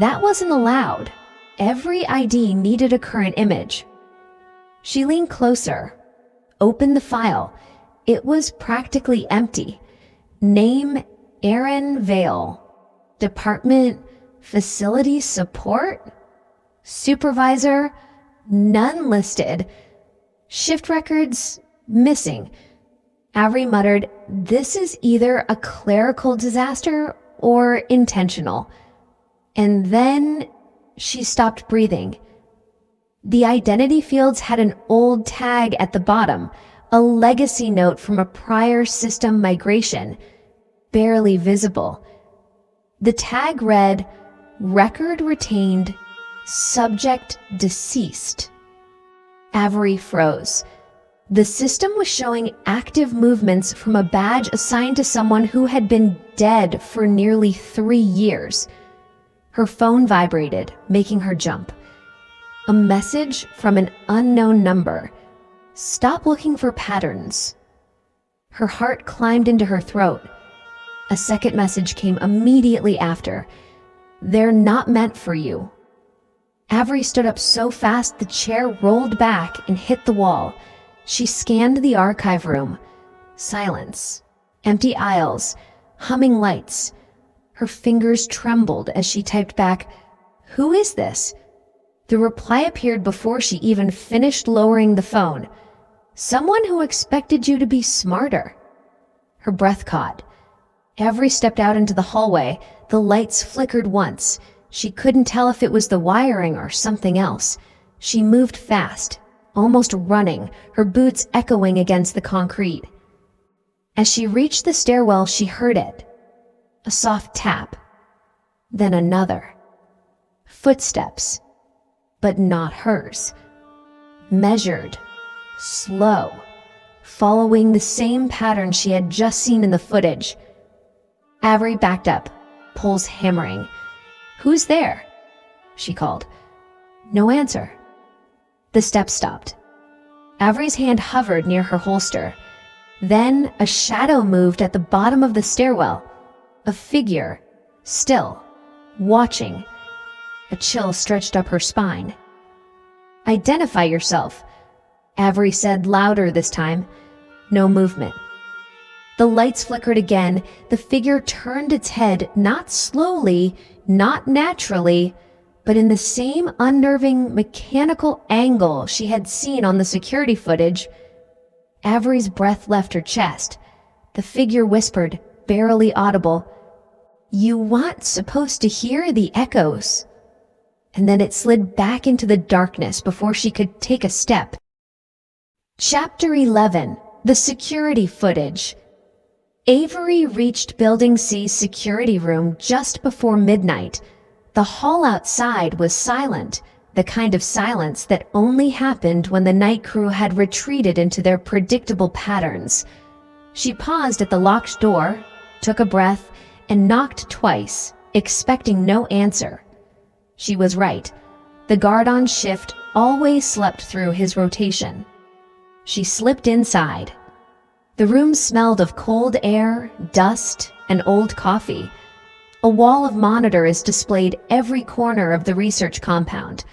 That wasn't allowed. Every ID needed a current image. She leaned closer, opened the file. It was practically empty. Name, Aaron Vale. Department, Facility Support? Supervisor, none listed. Shift records, missing. Avery muttered, "This is either a clerical disaster or intentional." And then she stopped breathing. The identity fields had an old tag at the bottom, a legacy note from a prior system migration, barely visible. The tag read, "Record retained, subject deceased." Avery froze. The system was showing active movements from a badge assigned to someone who had been dead for nearly 3 years. Her phone vibrated, making her jump. A message from an unknown number. "Stop looking for patterns." Her heart climbed into her throat. A second message came immediately after. "They're not meant for you." Avery stood up so fast the chair rolled back and hit the wall. She scanned the archive room. Silence. Empty aisles. Humming lights. Her fingers trembled as she typed back, "Who is this?" The reply appeared before she even finished lowering the phone. "Someone who expected you to be smarter." Her breath caught. Avery stepped out into the hallway. The lights flickered once. She couldn't tell if it was the wiring or something else. She moved fast, almost running, her boots echoing against the concrete. As she reached the stairwell, she heard it. A soft tap. Then another. Footsteps. But not hers. Measured. Slow. Following the same pattern she had just seen in the footage. Avery backed up, pulse hammering. "Who's there?" she called. No answer. The steps stopped. Avery's hand hovered near her holster. Then a shadow moved at the bottom of the stairwell. A figure, still, watching. A chill stretched up her spine. "Identify yourself," Avery said louder this time. No movement. The lights flickered again. The figure turned its head, not slowly, not naturally, but in the same unnerving, mechanical angle she had seen on the security footage. Avery's breath left her chest. The figure whispered, barely audible, "You weren't supposed to hear the echoes." And then it slid back into the darkness before she could take a step. Chapter 11. The Security Footage. Avery reached Building C's security room just before midnight. The hall outside was silent, the kind of silence that only happened when the night crew had retreated into their predictable patterns. She paused at the locked door, took a breath, and knocked twice, expecting no answer. She was right. The guard on shift always slept through his rotation. She slipped inside. The room smelled of cold air, dust, and old coffee. A wall of monitors displayed every corner of the research compound.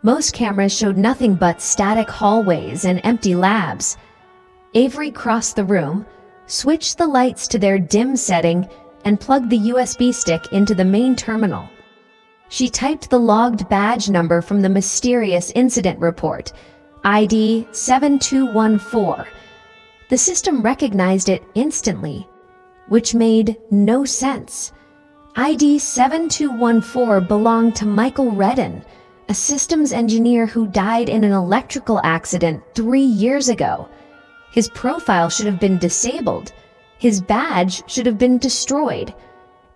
Most cameras showed nothing but static hallways and empty labs. Avery crossed the room, switched the lights to their dim setting, and plugged the USB stick into the main terminal. She typed the logged badge number from the mysterious incident report, ID 7214. The system recognized it instantly, which made no sense. ID 7214 belonged to Michael Redden, a systems engineer who died in an electrical accident 3 years ago. His profile should have been disabled. His badge should have been destroyed.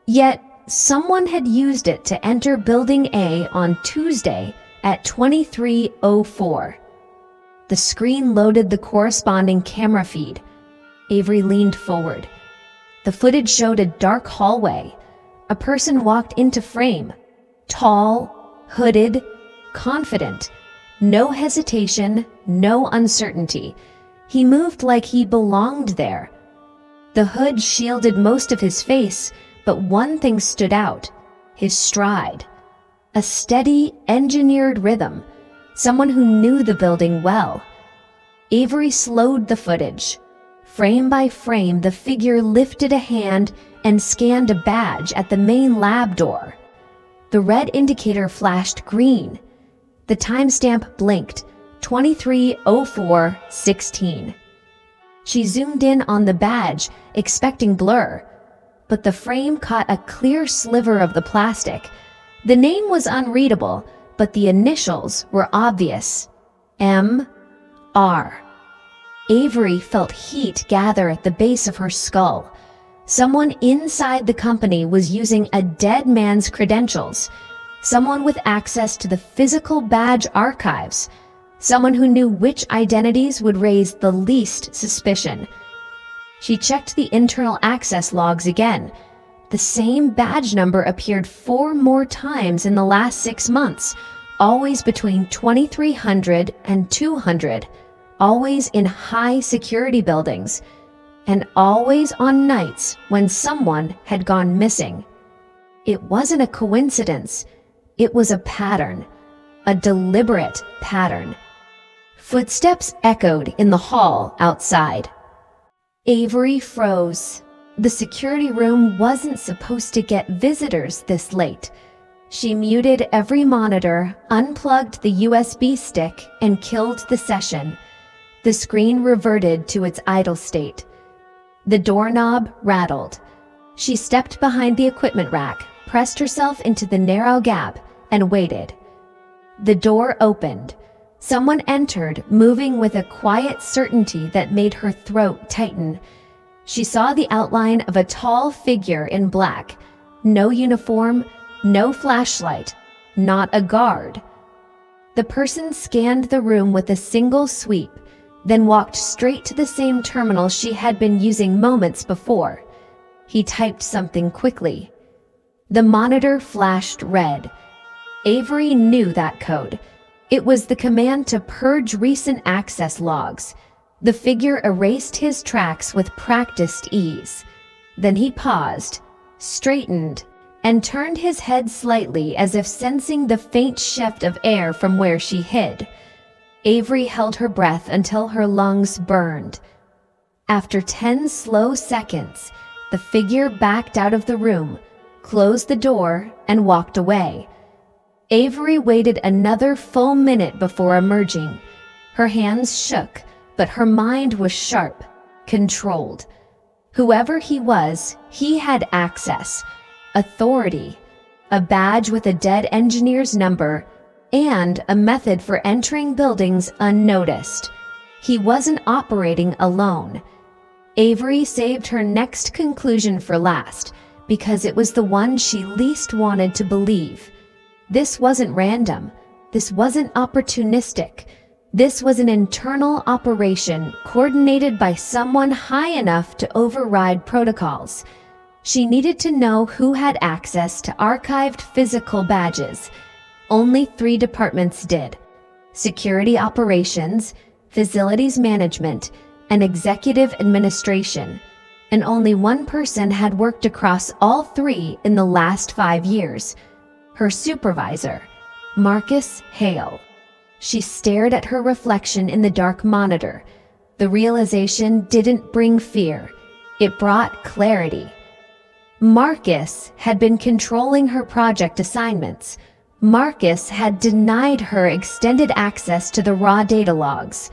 Yet, someone had used it to enter Building A on Tuesday at 23:04. The screen loaded the corresponding camera feed. Avery leaned forward. The footage showed a dark hallway. A person walked into frame. Tall, hooded, confident. No hesitation, no uncertainty. He moved like he belonged there. The hood shielded most of his face, but one thing stood out: his stride. A steady, engineered rhythm. Someone who knew the building well. Avery slowed the footage. Frame by frame, the figure lifted a hand and scanned a badge at the main lab door. The red indicator flashed green. The timestamp blinked, 23:04:16. She zoomed in on the badge, expecting blur, but the frame caught a clear sliver of the plastic. The name was unreadable, but the initials were obvious. M.R. Avery felt heat gather at the base of her skull. Someone inside the company was using a dead man's credentials. Someone with access to the physical badge archives. Someone who knew which identities would raise the least suspicion. She checked the internal access logs again. The same badge number appeared 4 more times in the last 6 months, always between 2300 and 200, always in high security buildings, and always on nights when someone had gone missing. It wasn't a coincidence. It was a pattern, a deliberate pattern. Footsteps echoed in the hall outside. Avery froze. The security room wasn't supposed to get visitors this late. She muted every monitor, unplugged the USB stick, and killed the session. The screen reverted to its idle state. The doorknob rattled. She stepped behind the equipment rack, pressed herself into the narrow gap, and waited. The door opened. Someone entered, moving with a quiet certainty that made her throat tighten. She saw the outline of a tall figure in black. No uniform, no flashlight, not a guard. The person scanned the room with a single sweep, then walked straight to the same terminal she had been using moments before. He typed something quickly. The monitor flashed red. Avery knew that code. It was the command to purge recent access logs. The figure erased his tracks with practiced ease. Then he paused, straightened, and turned his head slightly as if sensing the faint shift of air from where she hid. Avery held her breath until her lungs burned. After 10 slow seconds, the figure backed out of the room, closed the door, and walked away. Avery waited another full minute before emerging. Her hands shook, but her mind was sharp, controlled. Whoever he was, he had access, authority, a badge with a dead engineer's number, and a method for entering buildings unnoticed. He wasn't operating alone. Avery saved her next conclusion for last, because it was the one she least wanted to believe. This wasn't random. This wasn't opportunistic. This was an internal operation coordinated by someone high enough to override protocols. She needed to know who had access to archived physical badges. Only 3 departments did: security operations, facilities management, and executive administration. And only one person had worked across all 3 in the last 5 years: her supervisor, Marcus Hale. She stared at her reflection in the dark monitor. The realization didn't bring fear. It brought clarity. Marcus had been controlling her project assignments. Marcus had denied her extended access to the raw data logs.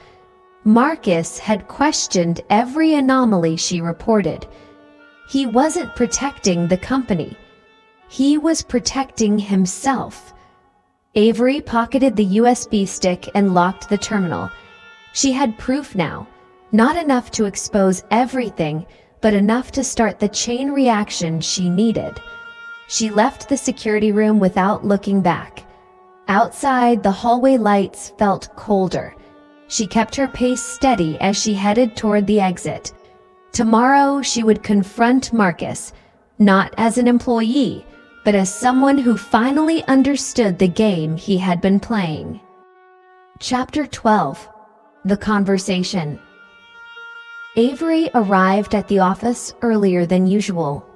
Marcus had questioned every anomaly she reported. He wasn't protecting the company. He was protecting himself. Avery pocketed the USB stick and locked the terminal. She had proof now, not enough to expose everything, but enough to start the chain reaction she needed. She left the security room without looking back. Outside, the hallway lights felt colder. She kept her pace steady as she headed toward the exit. Tomorrow, she would confront Marcus, not as an employee, but as someone who finally understood the game he had been playing. Chapter 12. The Conversation. Avery arrived at the office earlier than usual.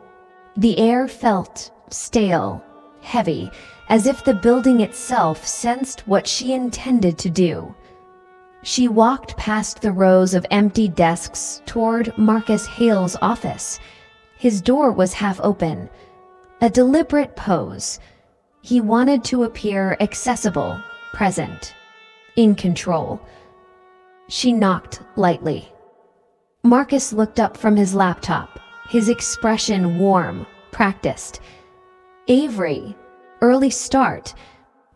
The air felt stale, heavy, as if the building itself sensed what she intended to do. She walked past the rows of empty desks toward Marcus Hale's office. His door was half open. A deliberate pose. He wanted to appear accessible, present, in control. She knocked lightly. Marcus looked up from his laptop, his expression warm, practiced. "Avery, early start.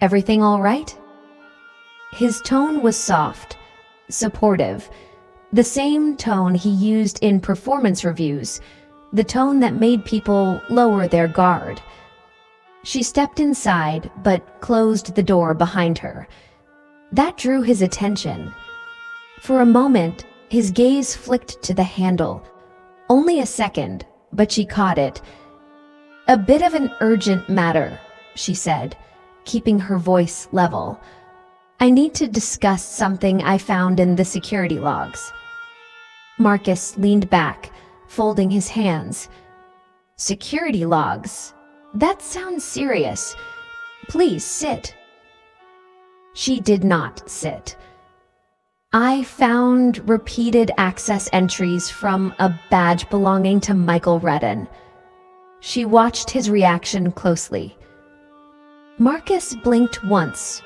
Everything all right?" His tone was soft, supportive, the same tone he used in performance reviews, the tone that made people lower their guard. She stepped inside, but closed the door behind her. That drew his attention. For a moment, his gaze flicked to the handle. Only a second, but she caught it. "A bit of an urgent matter," she said, keeping her voice level. "I need to discuss something I found in the security logs." Marcus leaned back, folding his hands. "Security logs? That sounds serious. Please sit." She did not sit. "I found repeated access entries from a badge belonging to Michael Redden." She watched his reaction closely. Marcus blinked once,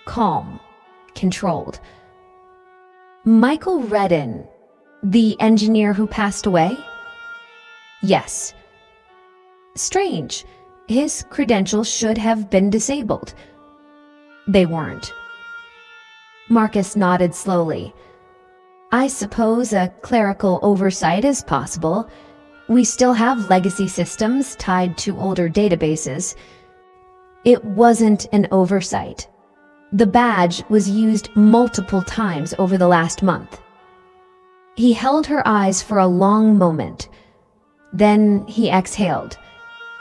calm, controlled. "Michael Redden, the engineer who passed away?" "Yes." "Strange. His credentials should have been disabled." "They weren't." Marcus nodded slowly. "I suppose a clerical oversight is possible. We still have legacy systems tied to older databases." "It wasn't an oversight. The badge was used multiple times over the last month." He held her eyes for a long moment. Then he exhaled,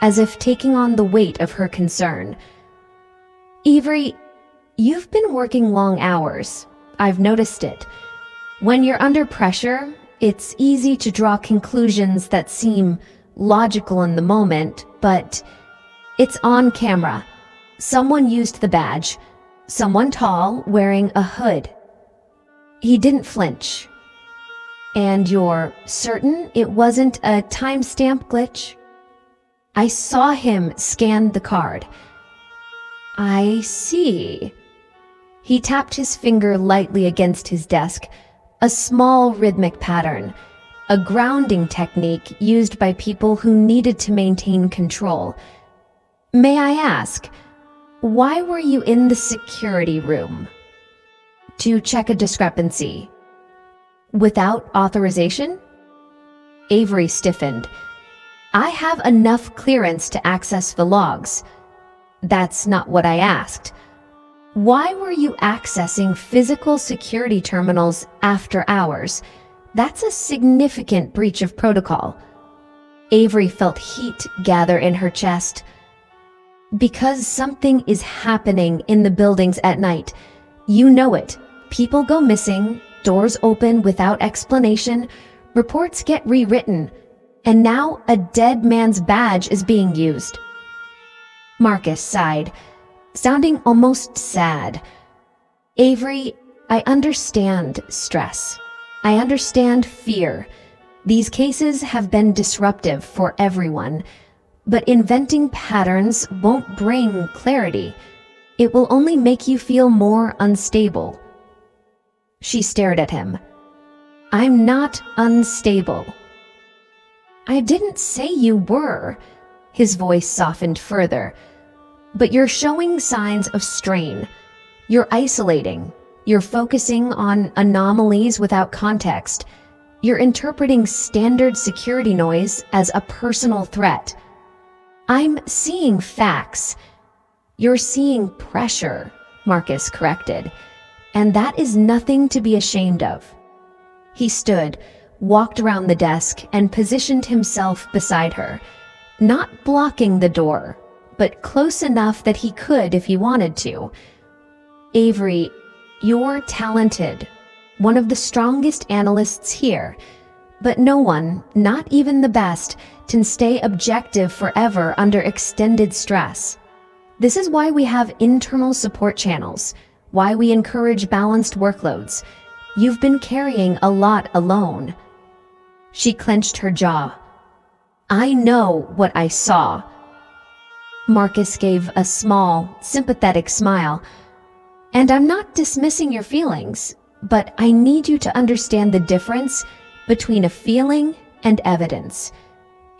as if taking on the weight of her concern. "Avery, You've been working long hours. I've noticed it. When you're under pressure, it's easy to draw conclusions that seem logical in the moment, but it's on camera. Someone used the badge. Someone tall, wearing a hood. He didn't flinch. And you're certain it wasn't a timestamp glitch? I saw him scan the card. I see. He tapped his finger lightly against his desk, a small rhythmic pattern, a grounding technique used by people who needed to maintain control. May I ask, why were you in the security room? To check a discrepancy. Without authorization? Avery stiffened. I have enough clearance to access the logs. That's not what I asked. Why were you accessing physical security terminals after hours? That's a significant breach of protocol. Avery felt heat gather in her chest. Because something is happening in the buildings at night. You know it. People go missing, doors open without explanation, reports get rewritten, and now a dead man's badge is being used. Marcus sighed, sounding almost sad. Avery, I understand stress. I understand fear. These cases have been disruptive for everyone, but inventing patterns won't bring clarity. It will only make you feel more unstable. She stared at him. I'm not unstable. I didn't say you were. His voice softened further. But you're showing signs of strain. You're isolating. You're focusing on anomalies without context. You're interpreting standard security noise as a personal threat. I'm seeing facts. You're seeing pressure, Marcus corrected. And that is nothing to be ashamed of. He stood, walked around the desk, and positioned himself beside her, not blocking the door, but close enough that he could if he wanted to. Avery, you're talented, one of the strongest analysts here, but no one, not even the best, can stay objective forever under extended stress. This is why we have internal support channels, why we encourage balanced workloads. You've been carrying a lot alone. She clenched her jaw. I know what I saw. Marcus gave a small, sympathetic smile. And I'm not dismissing your feelings, but I need you to understand the difference between a feeling and evidence.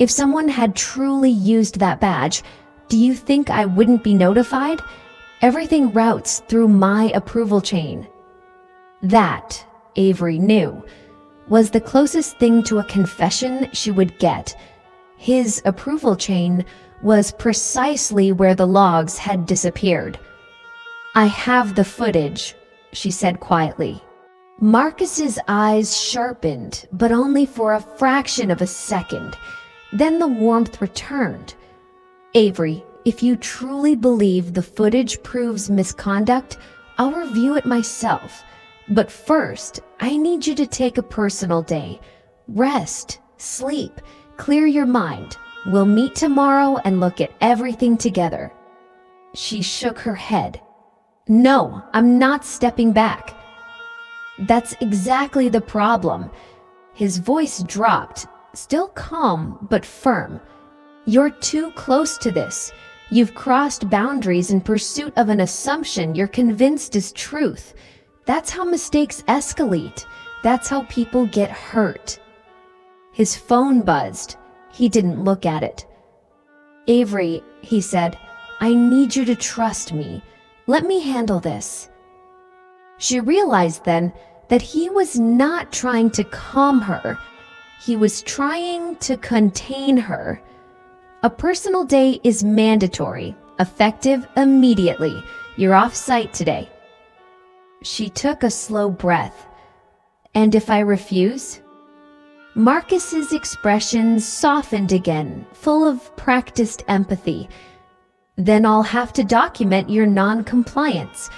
If someone had truly used that badge, do you think I wouldn't be notified? Everything routes through my approval chain. That, Avery knew, was the closest thing to a confession she would get. His approval chain was precisely where the logs had disappeared. I have the footage, she said quietly. Marcus's eyes sharpened, but only for a fraction of a second. Then the warmth returned. Avery, if you truly believe the footage proves misconduct, I'll review it myself. But first, I need you to take a personal day. Rest, sleep, clear your mind. We'll meet tomorrow and look at everything together. She shook her head. No, I'm not stepping back. That's exactly the problem. His voice dropped, still calm but firm. You're too close to this. You've crossed boundaries in pursuit of an assumption you're convinced is truth. That's how mistakes escalate. That's how people get hurt. His phone buzzed. He didn't look at it. Avery, he said, I need you to trust me. Let me handle this. She realized then that he was not trying to calm her. He was trying to contain her. A personal day is mandatory, effective immediately. You're off site today. She took a slow breath. And if I refuse? Marcus's expression softened again, full of practiced empathy. Then I'll have to document your non-compliance.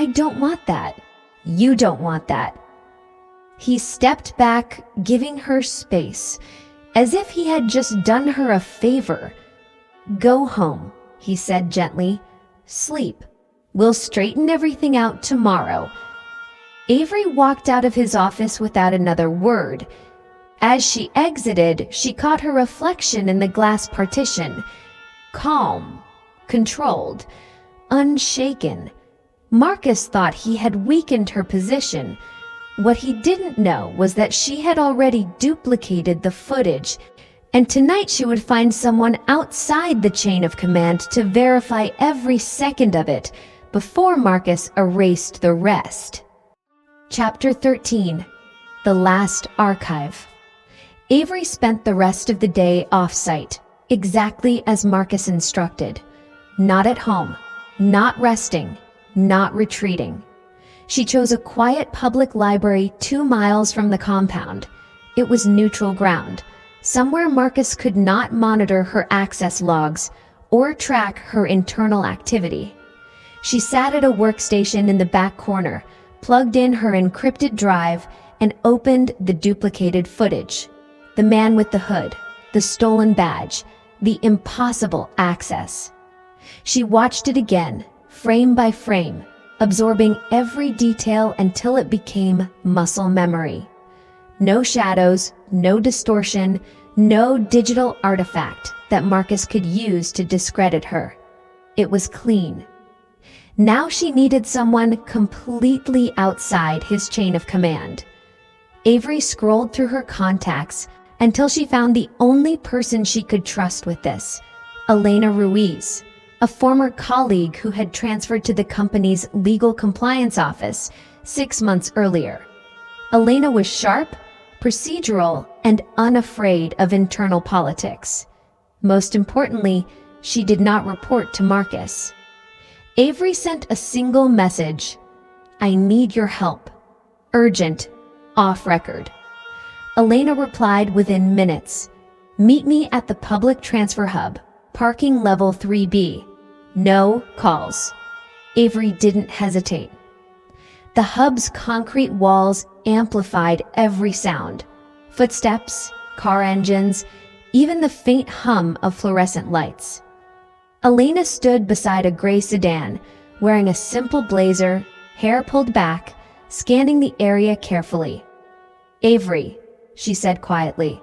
I don't want that. You don't want that. He stepped back, giving her space, as if he had just done her a favor. Go home, he said gently. Sleep. We'll straighten everything out tomorrow. Avery walked out of his office without another word. As she exited, she caught her reflection in the glass partition. Calm, controlled, unshaken. Marcus thought he had weakened her position. What he didn't know was that she had already duplicated the footage, and tonight she would find someone outside the chain of command to verify every second of it before Marcus erased the rest. Chapter 13. The Last Archive. Avery spent the rest of the day off-site, exactly as Marcus instructed. Not at home, not resting, not retreating. She chose a quiet public library 2 miles from the compound. It was neutral ground, somewhere Marcus could not monitor her access logs or track her internal activity. She sat at a workstation in the back corner, plugged in her encrypted drive, and opened the duplicated footage. The man with the hood, the stolen badge, the impossible access. She watched it again, frame by frame, absorbing every detail until it became muscle memory. No shadows, no distortion, no digital artifact that Marcus could use to discredit her. It was clean. Now she needed someone completely outside his chain of command. Avery scrolled through her contacts until she found the only person she could trust with this, Elena Ruiz, a former colleague who had transferred to the company's legal compliance office 6 months earlier. Elena was sharp, procedural, and unafraid of internal politics. Most importantly, she did not report to Marcus. Avery sent a single message: I need your help. Urgent. Off record. Elena replied within minutes. Meet me at the public transfer hub, parking level 3B. No calls. Avery didn't hesitate. The hub's concrete walls amplified every sound. Footsteps, car engines, even the faint hum of fluorescent lights. Elena stood beside a gray sedan, wearing a simple blazer, hair pulled back, scanning the area carefully. Avery, she said quietly,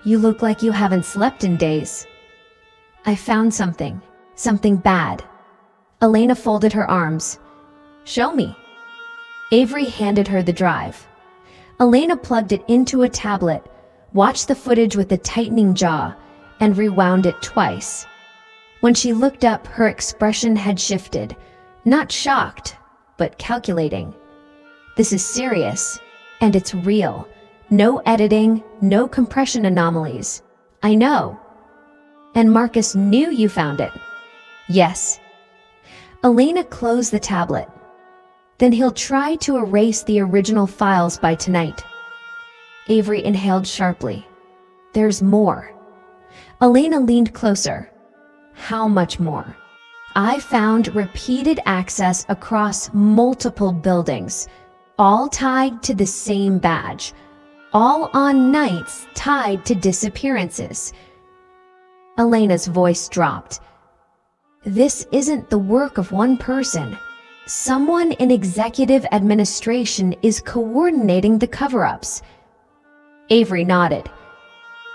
you look like you haven't slept in days. I found something bad. Elena folded her arms. Show me. Avery handed her the drive. Elena plugged it into a tablet, watched the footage with a tightening jaw, and rewound it twice. When she looked up, her expression had shifted, not shocked, but calculating. This is serious, and it's real. No editing, no compression anomalies. I know. And Marcus knew you found it. Yes. Elena closed the tablet. Then he'll try to erase the original files by tonight. Avery inhaled sharply. There's more. Elena leaned closer. How much more? I found repeated access across multiple buildings, all tied to the same badge, all on nights tied to disappearances. Elena's voice dropped. This isn't the work of one person. Someone in executive administration is coordinating the cover-ups. Avery nodded.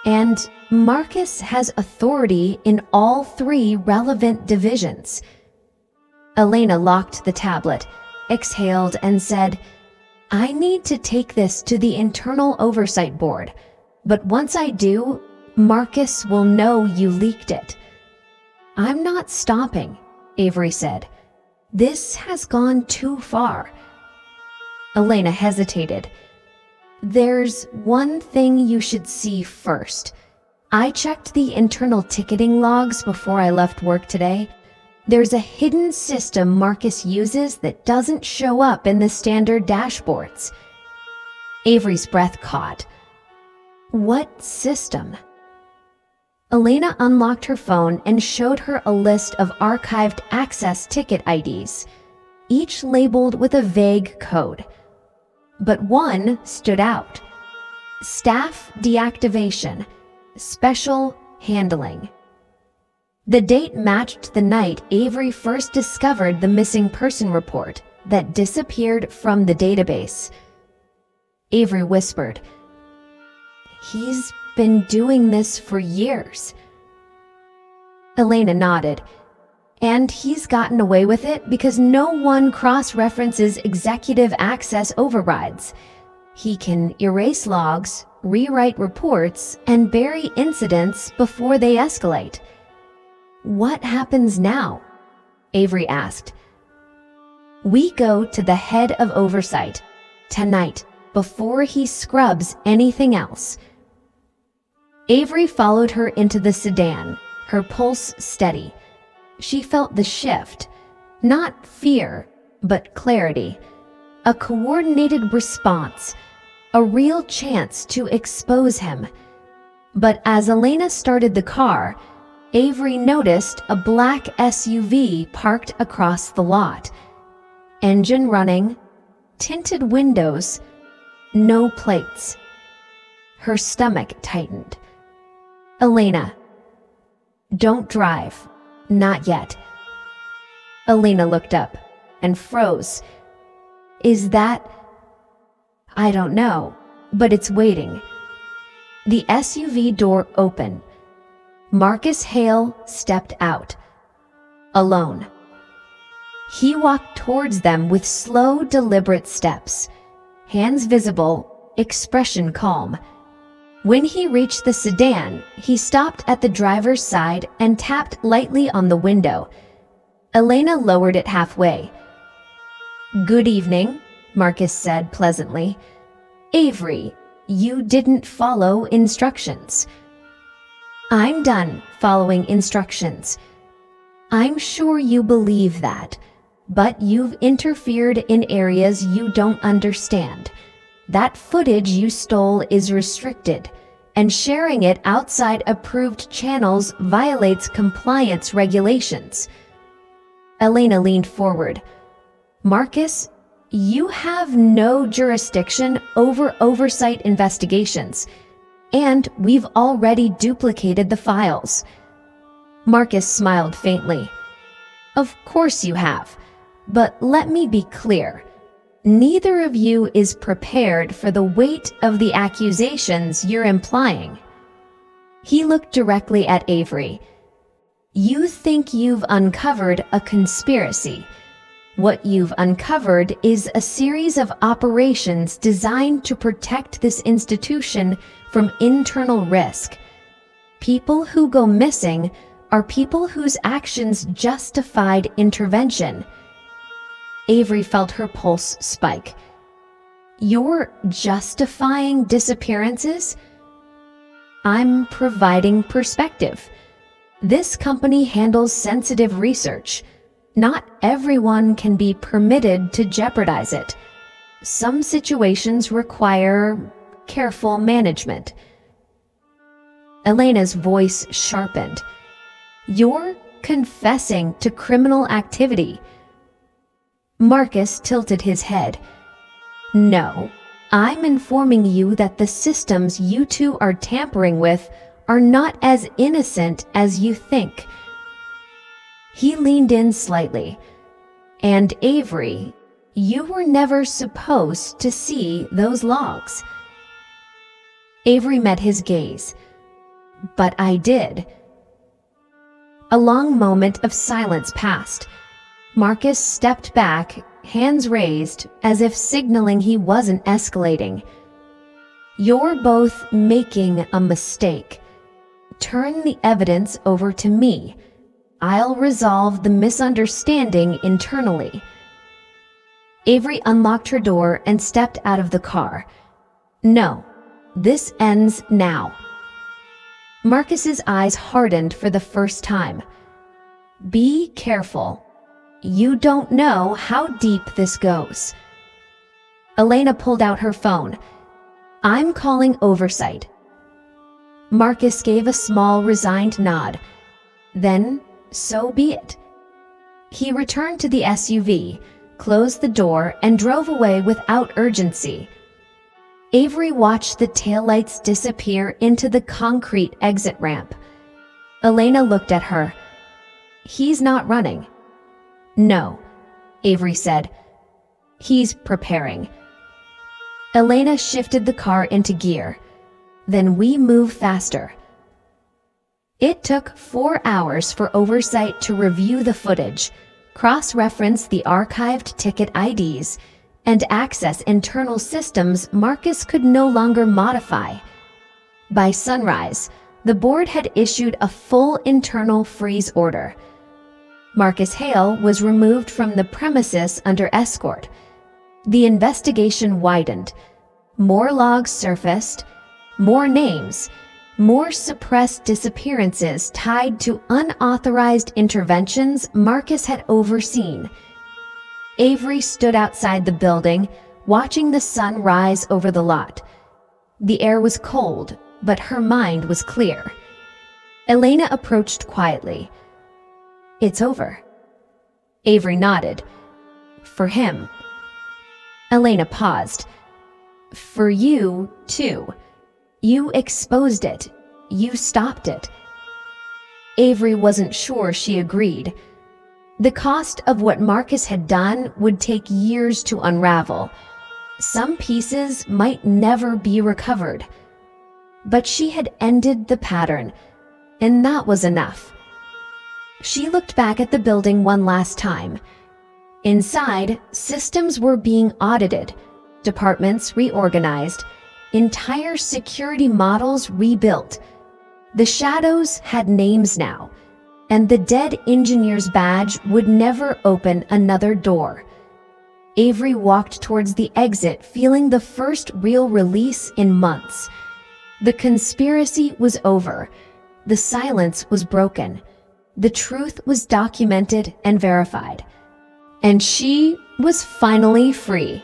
And Marcus has authority in all 3 relevant divisions. Elena locked the tablet, exhaled, and said, I need to take this to the Internal Oversight Board, but once I do, Marcus will know you leaked it. I'm not stopping, Avery said. This has gone too far. Elena hesitated. There's one thing you should see first. I checked the internal ticketing logs before I left work today. There's a hidden system Marcus uses that doesn't show up in the standard dashboards. Avery's breath caught. What system? Elena unlocked her phone and showed her a list of archived access ticket IDs. each labeled with a vague code. But one stood out. Staff deactivation, special handling. The date matched the night Avery first discovered the missing person report that disappeared from the database. Avery whispered, "He's been doing this for years." Elena nodded. "And he's gotten away with it because no one cross-references executive access overrides. He can erase logs, rewrite reports, and bury incidents before they escalate." "What happens now?" Avery asked. "We go to the head of oversight tonight before he scrubs anything else." Avery followed her into the sedan, her pulse steady. She felt the shift, not fear, but clarity, a coordinated response, a real chance to expose him. But as Elena started the car, Avery noticed a black SUV parked across the lot. Engine running, tinted windows, no plates. Her stomach tightened. "Elena, don't drive. Not yet." Elena looked up and froze. "Is that—" "I don't know, but it's waiting." The SUV door opened. Marcus Hale stepped out. Alone. He walked towards them with slow, deliberate steps. Hands visible, expression calm. When he reached the sedan, he stopped at the driver's side and tapped lightly on the window. Elena lowered it halfway. "Good evening," Marcus said pleasantly. "Avery, you didn't follow instructions." "I'm done following instructions." "I'm sure you believe that, but you've interfered in areas you don't understand. That footage you stole is restricted, and sharing it outside approved channels violates compliance regulations." Elena leaned forward. "Marcus, you have no jurisdiction over oversight investigations, and we've already duplicated the files." Marcus smiled faintly. "Of course you have, but let me be clear. Neither of you is prepared for the weight of the accusations you're implying." He looked directly at Avery. "You think you've uncovered a conspiracy. What you've uncovered is a series of operations designed to protect this institution from internal risk. People who go missing are people whose actions justified intervention." Avery felt her pulse spike. "You're justifying disappearances?" "I'm providing perspective. This company handles sensitive research. Not everyone can be permitted to jeopardize it. Some situations require careful management." Elena's voice sharpened. "You're confessing to criminal activity." Marcus tilted his head. "No, I'm informing you that the systems you two are tampering with are not as innocent as you think." He leaned in slightly. "And Avery, you were never supposed to see those logs." Avery met his gaze. "But I did." A long moment of silence passed. Marcus stepped back, hands raised, as if signaling he wasn't escalating. "You're both making a mistake. Turn the evidence over to me. I'll resolve the misunderstanding internally." Avery unlocked her door and stepped out of the car. "No, this ends now." Marcus's eyes hardened for the first time. "Be careful. You don't know how deep this goes." Elena pulled out her phone. "I'm calling oversight." Marcus gave a small, resigned nod. "Then, so be it." He returned to the SUV, closed the door and drove away without urgency. Avery watched the taillights disappear into the concrete exit ramp. Elena looked at her. "He's not running." "No," Avery said. "He's preparing." Elena shifted the car into gear. "Then we move faster." It took 4 hours for Oversight to review the footage, cross-reference the archived ticket IDs, and access internal systems Marcus could no longer modify. By sunrise, the board had issued a full internal freeze order. Marcus Hale was removed from the premises under escort. The investigation widened. More logs surfaced, more names, more suppressed disappearances tied to unauthorized interventions Marcus had overseen. Avery stood outside the building, watching the sun rise over the lot. The air was cold, but her mind was clear. Elena approached quietly. "It's over." Avery nodded. "For him." Elena paused. "For you, too. You exposed it. You stopped it." Avery wasn't sure she agreed. The cost of what Marcus had done would take years to unravel. Some pieces might never be recovered. But she had ended the pattern, and that was enough. She looked back at the building one last time. Inside, systems were being audited, departments reorganized, entire security models rebuilt. The shadows had names now, and the dead engineer's badge would never open another door. Avery walked towards the exit, feeling the first real release in months. The conspiracy was over. The silence was broken. The truth was documented and verified. And she was finally free.